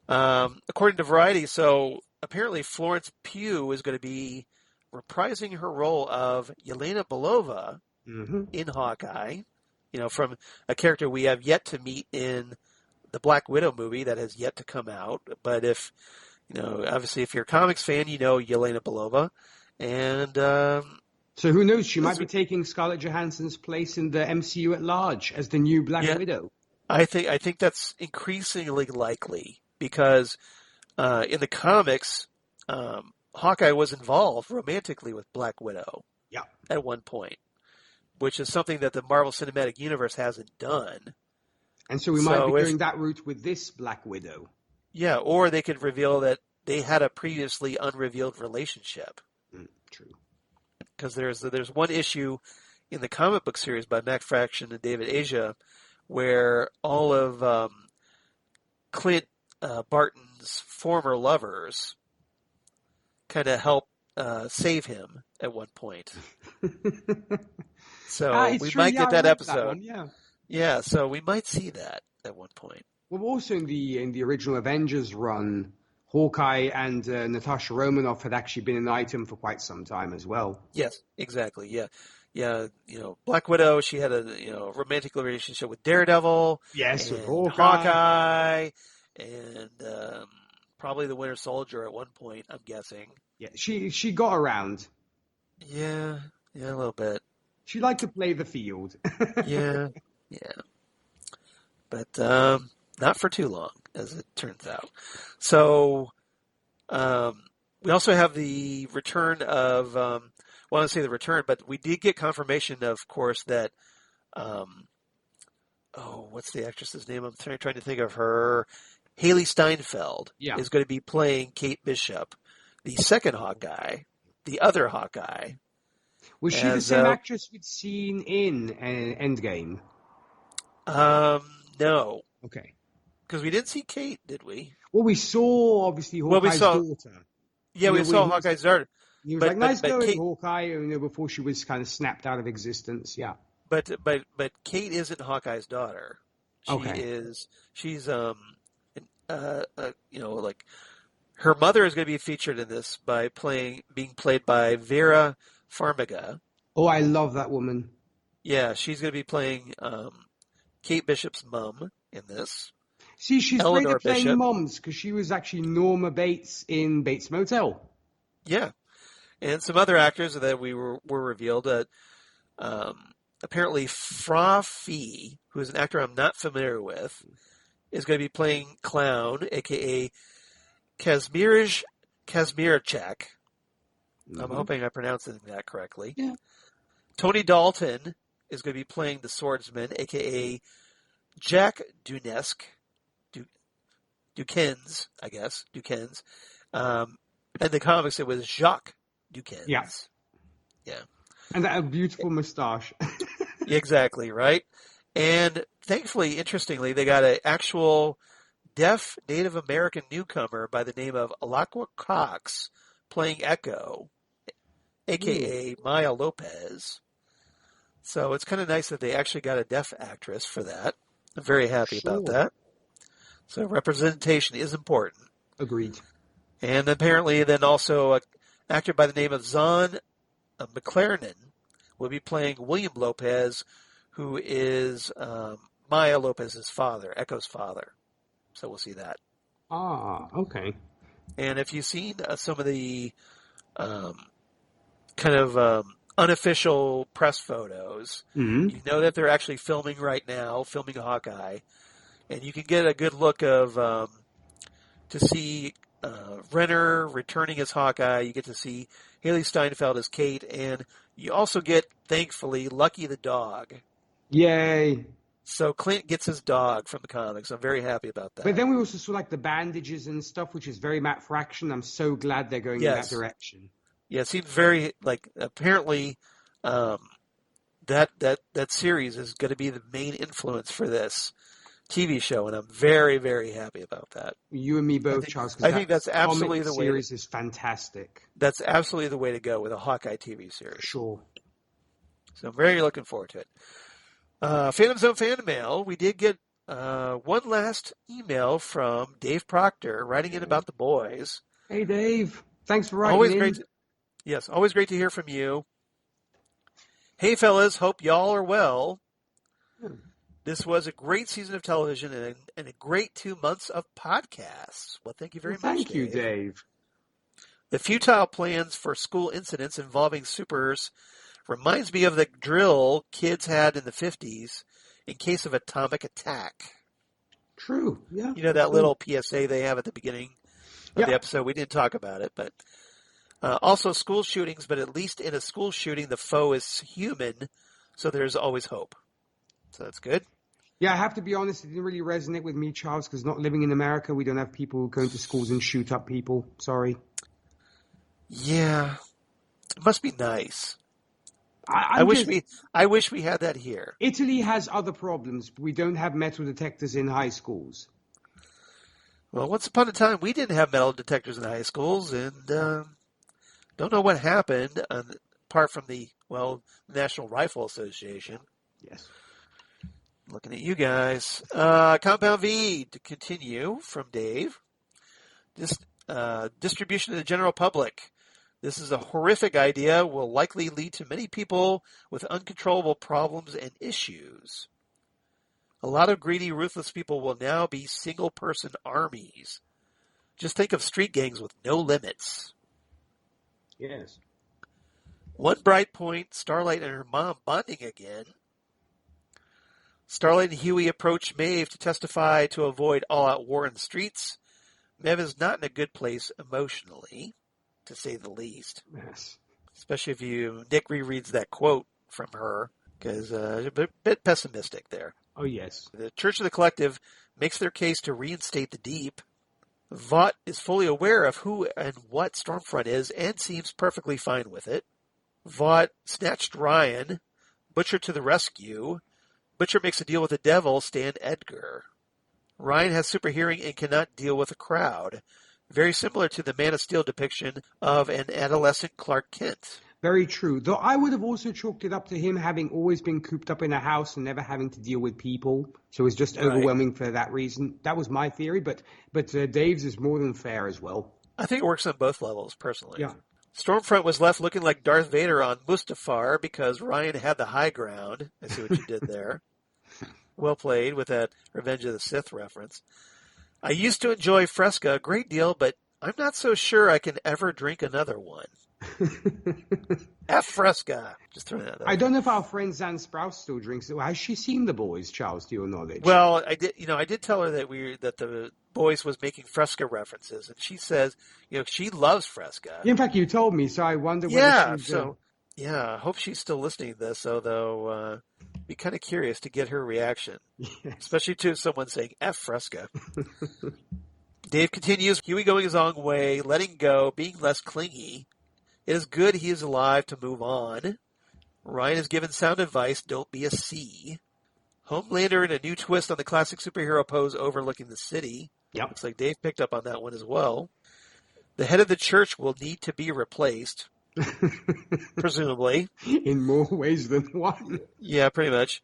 According to Variety, so apparently Florence Pugh is going to be reprising her role of Yelena Belova in Hawkeye, from a character we have yet to meet in the Black Widow movie that has yet to come out. But if, obviously if you're a comics fan, Yelena Belova. And so who knows? She might be taking Scarlett Johansson's place in the MCU at large as the new Black Widow. I think that's increasingly likely because in the comics, Hawkeye was involved romantically with Black Widow at one point, which is something that the Marvel Cinematic Universe hasn't done. And so we might be going that route with this Black Widow. Yeah, or they could reveal that they had a previously unrevealed relationship. True. Because there's one issue in the comic book series by Matt Fraction and David Asia where all of Clint Barton's former lovers kind of help save him at one point. So we might get that episode. Yeah, so we might see that at one point. Well, also in the original Avengers run, Hawkeye and Natasha Romanoff had actually been an item for quite some time as well. Yes, exactly. Yeah. Black Widow, she had a romantic relationship with Daredevil. Yes, with Hawkeye, and probably the Winter Soldier at one point, I'm guessing. Yeah, she got around. Yeah, a little bit. She liked to play the field. Yeah, yeah. But not for too long, as it turns out. So we also have the return of, well, I don't say the return, but we did get confirmation, of course, that, what's the actress's name? I'm trying to think of her. Haley Steinfeld Yeah. is going to be playing Kate Bishop, the second Hawkeye, the other Hawkeye. Was she the same actress we'd seen in Endgame? No. Okay. Because we didn't see Kate, did we? Well, we saw, obviously, Hawkeye's daughter. Yeah, we saw Hawkeye's daughter. He was like, nice going, Hawkeye, before she was kind of snapped out of existence, yeah. But Kate isn't Hawkeye's daughter. She's like her mother is going to be featured in this by being played by Vera Farmiga. Oh, I love that woman. Yeah, she's going to be playing Kate Bishop's mom in this. See, she's Eleanor great at playing Bishop. moms because she was actually Norma Bates in Bates Motel. Yeah, and some other actors that were revealed. Apparently, Fra Fee, who is an actor I'm not familiar with, is going to be playing Clown, a.k.a. Kazimierz Kazmierczak. I'm hoping I'm pronouncing that correctly. Yeah. Tony Dalton is going to be playing the swordsman, a.k.a. Jack Dukens, I guess. Dukens. In the comics, it was Jacques Dukens. Yeah. Yeah. And that beautiful mustache. Exactly, right? And thankfully, interestingly, they got an actual deaf Native American newcomer by the name of Alakwa Cox playing Echo, a.k.a. Maya Lopez. So it's kind of nice that they actually got a deaf actress for that. I'm very happy about that. So representation is important. Agreed. And apparently then also an actor by the name of Zahn McLaren will be playing William Lopez, who is Maya Lopez's father, Echo's father. So we'll see that. Ah, okay. And if you've seen some of the unofficial press photos, you know that they're actually filming right now, filming Hawkeye. And you can get a good look of to see Renner returning as Hawkeye. You get to see Haley Steinfeld as Kate, and you also get, thankfully, Lucky the dog. Yay! So Clint gets his dog from the comics. I'm very happy about that. But then we also saw like the bandages and stuff, which is very Matt Fraction. I'm so glad they're going in that direction. Yeah, it seems very apparently that series is going to be the main influence for this TV show, and I'm very, very happy about that. You and me both, Charles. I think that's absolutely the way. Series is fantastic. That's absolutely the way to go with a Hawkeye TV series. Sure. So I'm very looking forward to it. Phantom Zone fan mail. We did get one last email from Dave Proctor writing in about the boys. Hey, Dave. Thanks for writing always in. Great. Always great to hear from you. Hey, fellas. Hope y'all are well. This was a great season of television and a great 2 months of podcasts. Well, thank you very much, Thank you, Dave. The futile plans for school incidents involving supers reminds me of the drill kids had in the 50s in case of atomic attack. True, yeah. You know that little PSA they have at the beginning of the episode? We didn't talk about it, but also school shootings, but at least in a school shooting, the foe is human, so there's always hope. So that's good. Yeah, I have to be honest, it didn't really resonate with me, Charles, because not living in America, we don't have people going to schools and shoot up people. Sorry. Yeah. It must be nice. I wish we had that here. Italy has other problems, but we don't have metal detectors in high schools. Well, once upon a time, we didn't have metal detectors in high schools, and don't know what happened, apart from the National Rifle Association. Yes. Looking at you guys. Compound V, to continue from Dave. Distribution to the general public. This is a horrific idea, will likely lead to many people with uncontrollable problems and issues. A lot of greedy, ruthless people will now be single-person armies. Just think of street gangs with no limits. Yes. One bright point, Starlight and her mom bonding again. Starlight and Huey approach Maeve to testify to avoid all-out war in the streets. Maeve is not in a good place emotionally, to say the least. Yes. Especially if Nick rereads that quote from her, because a bit pessimistic there. Oh, yes. The Church of the Collective makes their case to reinstate the Deep. Vought is fully aware of who and what Stormfront is and seems perfectly fine with it. Vought snatched Ryan. Butcher to the rescue. Butcher makes a deal with the devil, Stan Edgar. Ryan has super hearing and cannot deal with a crowd. Very similar to the Man of Steel depiction of an adolescent Clark Kent. Very true. Though I would have also chalked it up to him having always been cooped up in a house and never having to deal with people. So it was just overwhelming for that reason. That was my theory, but Dave's is more than fair as well. I think it works on both levels, personally. Yeah. Stormfront was left looking like Darth Vader on Mustafar because Ryan had the high ground. I see what you did there. Well played with that Revenge of the Sith reference. I used to enjoy Fresca a great deal, but I'm not so sure I can ever drink another one. F Fresca. Just throwing that out. I don't know if our friend Zan Sprouse still drinks it. Has she seen The Boys, Charles, to your knowledge? Well, I did tell her that the Boys was making Fresca references, and she says, she loves Fresca. In fact, you told me, so I wonder whether she's... I hope she's still listening to this, although be kind of curious to get her reaction, yes. Especially to someone saying F Fresca. Dave continues, Huey going his own way, letting go, being less clingy. It is good he is alive to move on. Ryan is given sound advice, don't be a C. Homelander in a new twist on the classic superhero pose overlooking the city. Yep. Looks like Dave picked up on that one as well. The head of the church will need to be replaced. Presumably. In more ways than one. Yeah, pretty much.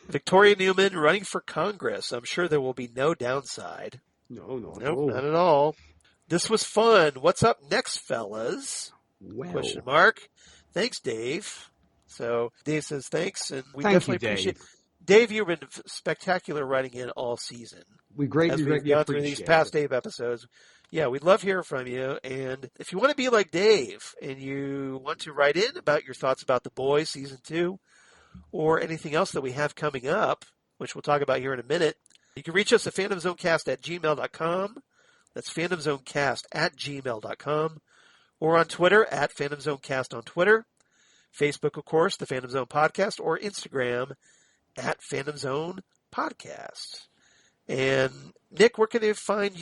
Victoria Neuman running for Congress. I'm sure there will be no downside. Nope, not at all. This was fun. What's up next, fellas? Well. Question mark. Thanks, Dave. So Dave says thanks, and we definitely appreciate it. Dave, you've been spectacular writing in all season. We greatly gone through these past Dave episodes. Yeah, we'd love hearing from you. And if you want to be like Dave and you want to write in about your thoughts about The Boys Season 2 or anything else that we have coming up, which we'll talk about here in a minute, you can reach us at phantomzonecast@gmail.com. That's phantomzonecast@gmail.com. Or on Twitter at phantomzonecast on Twitter. Facebook, of course, the Phantom Zone Podcast, or Instagram at Phantom Zone Podcast. And Nick, where can they find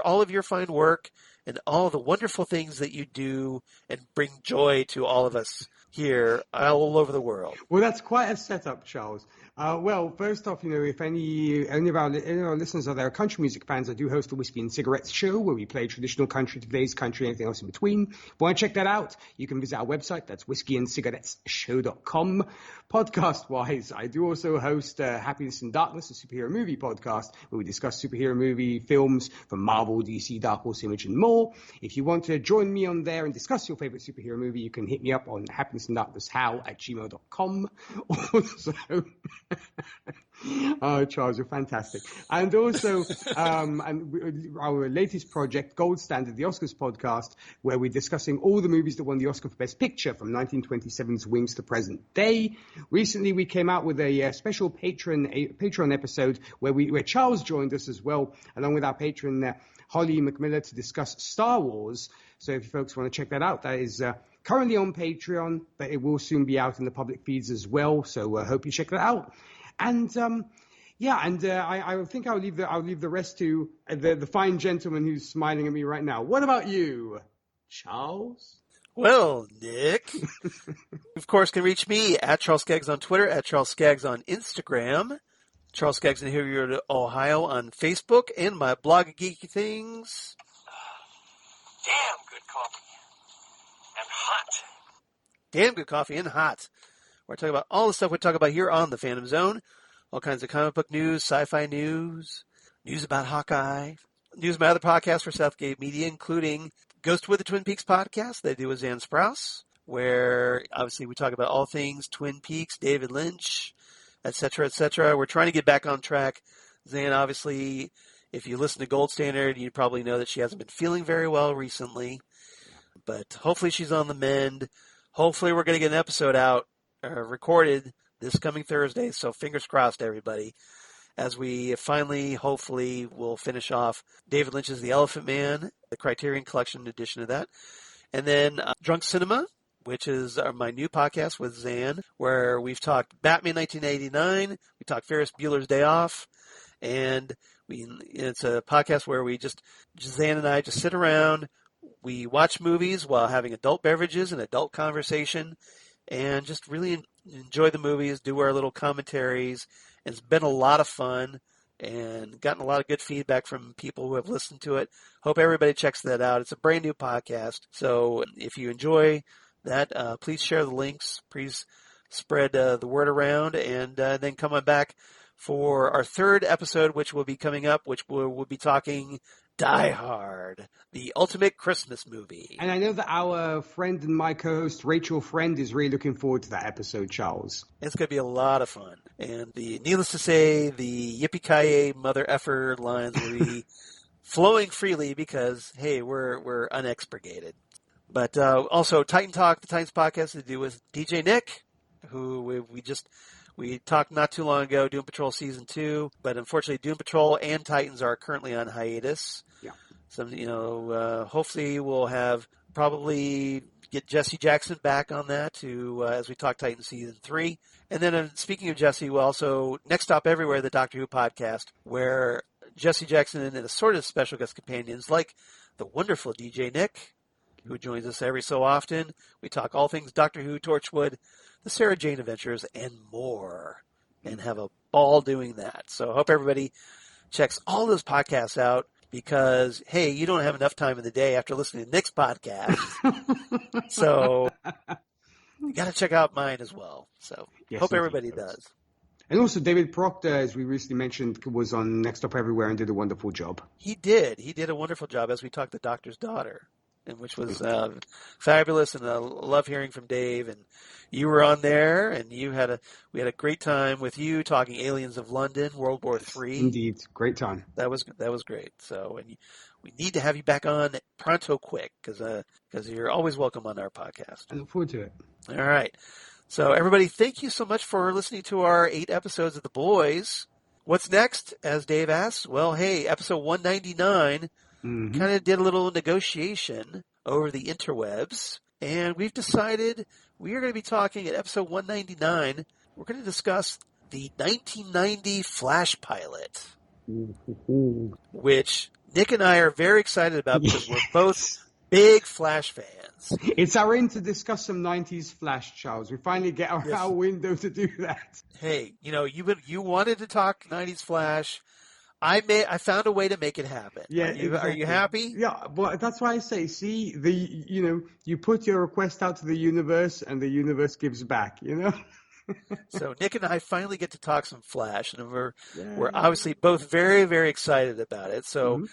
all of your fine work and all the wonderful things that you do and bring joy to all of us here all over the world? Well, that's quite a setup, Charles. Well, first off, if any of our listeners are there country music fans, I do host a Whiskey and Cigarettes show where we play traditional country, today's country, anything else in between. If you want to check that out, you can visit our website. That's whiskeyandcigarettesshow.com. Podcast-wise, I do also host Happiness and Darkness, a superhero movie podcast where we discuss superhero movie films from Marvel, DC, Dark Horse, Image, and more. If you want to join me on there and discuss your favorite superhero movie, you can hit me up on happinessanddarknesshow@gmail.com. Also... Oh, Charles, you're fantastic. And also, our latest project, Gold Standard, the Oscars podcast, where we're discussing all the movies that won the Oscar for Best Picture from 1927's Wings to present day. Recently, we came out with a special Patreon episode where Charles joined us as well, along with our patron Holly McMillan, to discuss Star Wars. So if you folks want to check that out, that is currently on Patreon, but it will soon be out in the public feeds as well. So I hope you check that out. And I think I'll leave the rest to the fine gentleman who's smiling at me right now. What about you, Charles? Well, Nick, of course, can reach me at Charles Skaggs on Twitter, at Charles Skaggs on Instagram, Charles Skaggs in Hilliard, Ohio on Facebook, and my blog of geeky things. Damn good coffee. And hot. Damn good coffee and hot. We're talking about all the stuff we talk about here on the Phantom Zone. All kinds of comic book news, sci-fi news, news about Hawkeye, news about other podcasts for Southgate Media, including Ghost with the Twin Peaks podcast they do with Zan Sprouse, where obviously we talk about all things Twin Peaks, David Lynch, etc., etc. We're trying to get back on track. Zan, obviously, if you listen to Gold Standard, you probably know that she hasn't been feeling very well recently. But hopefully she's on the mend. hopefully we're going to get an episode out, recorded this coming Thursday. So fingers crossed, everybody, as we finally, hopefully, will finish off David Lynch's The Elephant Man, the Criterion Collection edition of that. And then Drunk Cinema, which is my new podcast with Zan, where we've talked Batman 1989, we talked Ferris Bueller's Day Off, and it's a podcast where Zan and I just sit around, we watch movies while having adult beverages and adult conversation, and just really enjoy the movies, do our little commentaries. And it's been a lot of fun and gotten a lot of good feedback from people who have listened to it. Hope everybody checks that out. It's a brand new podcast. So if you enjoy that, please share the links. Please spread the word around, and then come on back for our third episode, which will be coming up, which we'll be talking Die Hard, the ultimate Christmas movie. And I know that our friend and my co-host, Rachel Friend, is really looking forward to that episode, Charles. It's going to be a lot of fun. And needless to say, the yippee-ki-yay mother effer lines will be flowing freely because, hey, we're unexpurgated. But also, Titan Talk, the Titans podcast, to do with DJ Nick, who we talked not too long ago, Doom Patrol Season 2, but unfortunately Doom Patrol and Titans are currently on hiatus. Yeah. So, hopefully we'll probably get Jesse Jackson back on that as we talk Titans Season 3. And then speaking of Jesse, we'll also, Next Stop Everywhere, the Doctor Who podcast, where Jesse Jackson and assorted special guest companions like the wonderful DJ Nick, who joins us every so often. We talk all things Doctor Who, Torchwood, the Sarah Jane Adventures, and more, and have a ball doing that. So I hope everybody checks all those podcasts out because, hey, you don't have enough time in the day after listening to Nick's podcast. So you got to check out mine as well. So yes, hope everybody does. And also David Proctor, as we recently mentioned, was on Next Stop Everywhere and did a wonderful job. He did. He did a wonderful job as we talked the Doctor's daughter, and which was fabulous, and I love hearing from Dave. And you were on there, and we had a great time with you talking Aliens of London, World War III. Indeed, great time. That was great. So, and we need to have you back on pronto quick because you're always welcome on our podcast. I look forward to it. All right. So everybody, thank you so much for listening to our 8 episodes of The Boys. What's next, as Dave asks? Well, hey, episode 199. Mm-hmm. Kind of did a little negotiation over the interwebs, and we've decided we are going to be talking at episode 199. We're going to discuss the 1990 Flash pilot, which Nick and I are very excited about because we're both big Flash fans. It's our in to discuss some 90s Flash, Charles. We finally get our window to do that. Hey, you wanted to talk 90s Flash. I found a way to make it happen. Yeah, exactly. Are you happy? Yeah, well, that's why I say, see, you put your request out to the universe, and the universe gives back. So Nick and I finally get to talk some Flash, and we're obviously both very, very excited about it. So,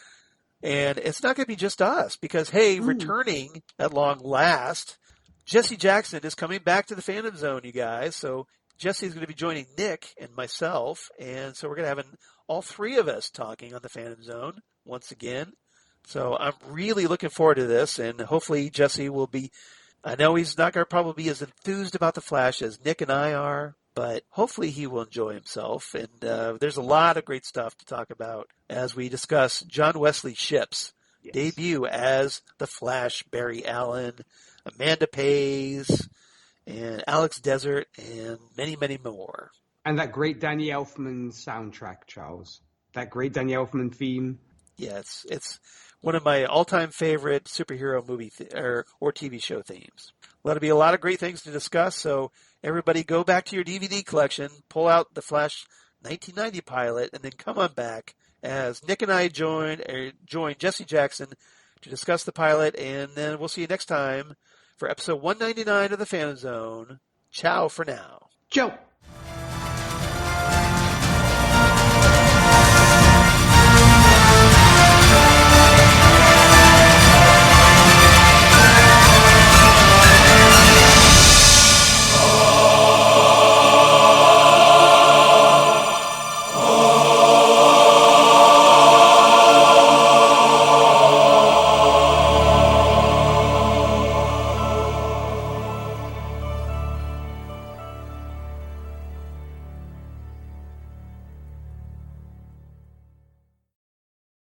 and it's not going to be just us because, hey, returning at long last, Jesse Jackson is coming back to the Phantom Zone, you guys. So Jesse's going to be joining Nick and myself, and so we're going to have all 3 of us talking on the Phantom Zone once again. So I'm really looking forward to this, and hopefully Jesse will be. I know he's not going to probably be as enthused about the Flash as Nick and I are, but hopefully he will enjoy himself. And there's a lot of great stuff to talk about as we discuss John Wesley Shipp's debut as the Flash, Barry Allen, Amanda Pays, and Alex Desert, and many, many more. And that great Danny Elfman soundtrack, Charles. That great Danny Elfman theme. Yes, it's one of my all-time favorite superhero movie or TV show themes. There'll be a lot of great things to discuss, so everybody go back to your DVD collection, pull out the Flash 1990 pilot, and then come on back as Nick and I join Jesse Jackson to discuss the pilot, and then we'll see you next time for episode 199 of The Phantom Zone. Ciao for now. Ciao.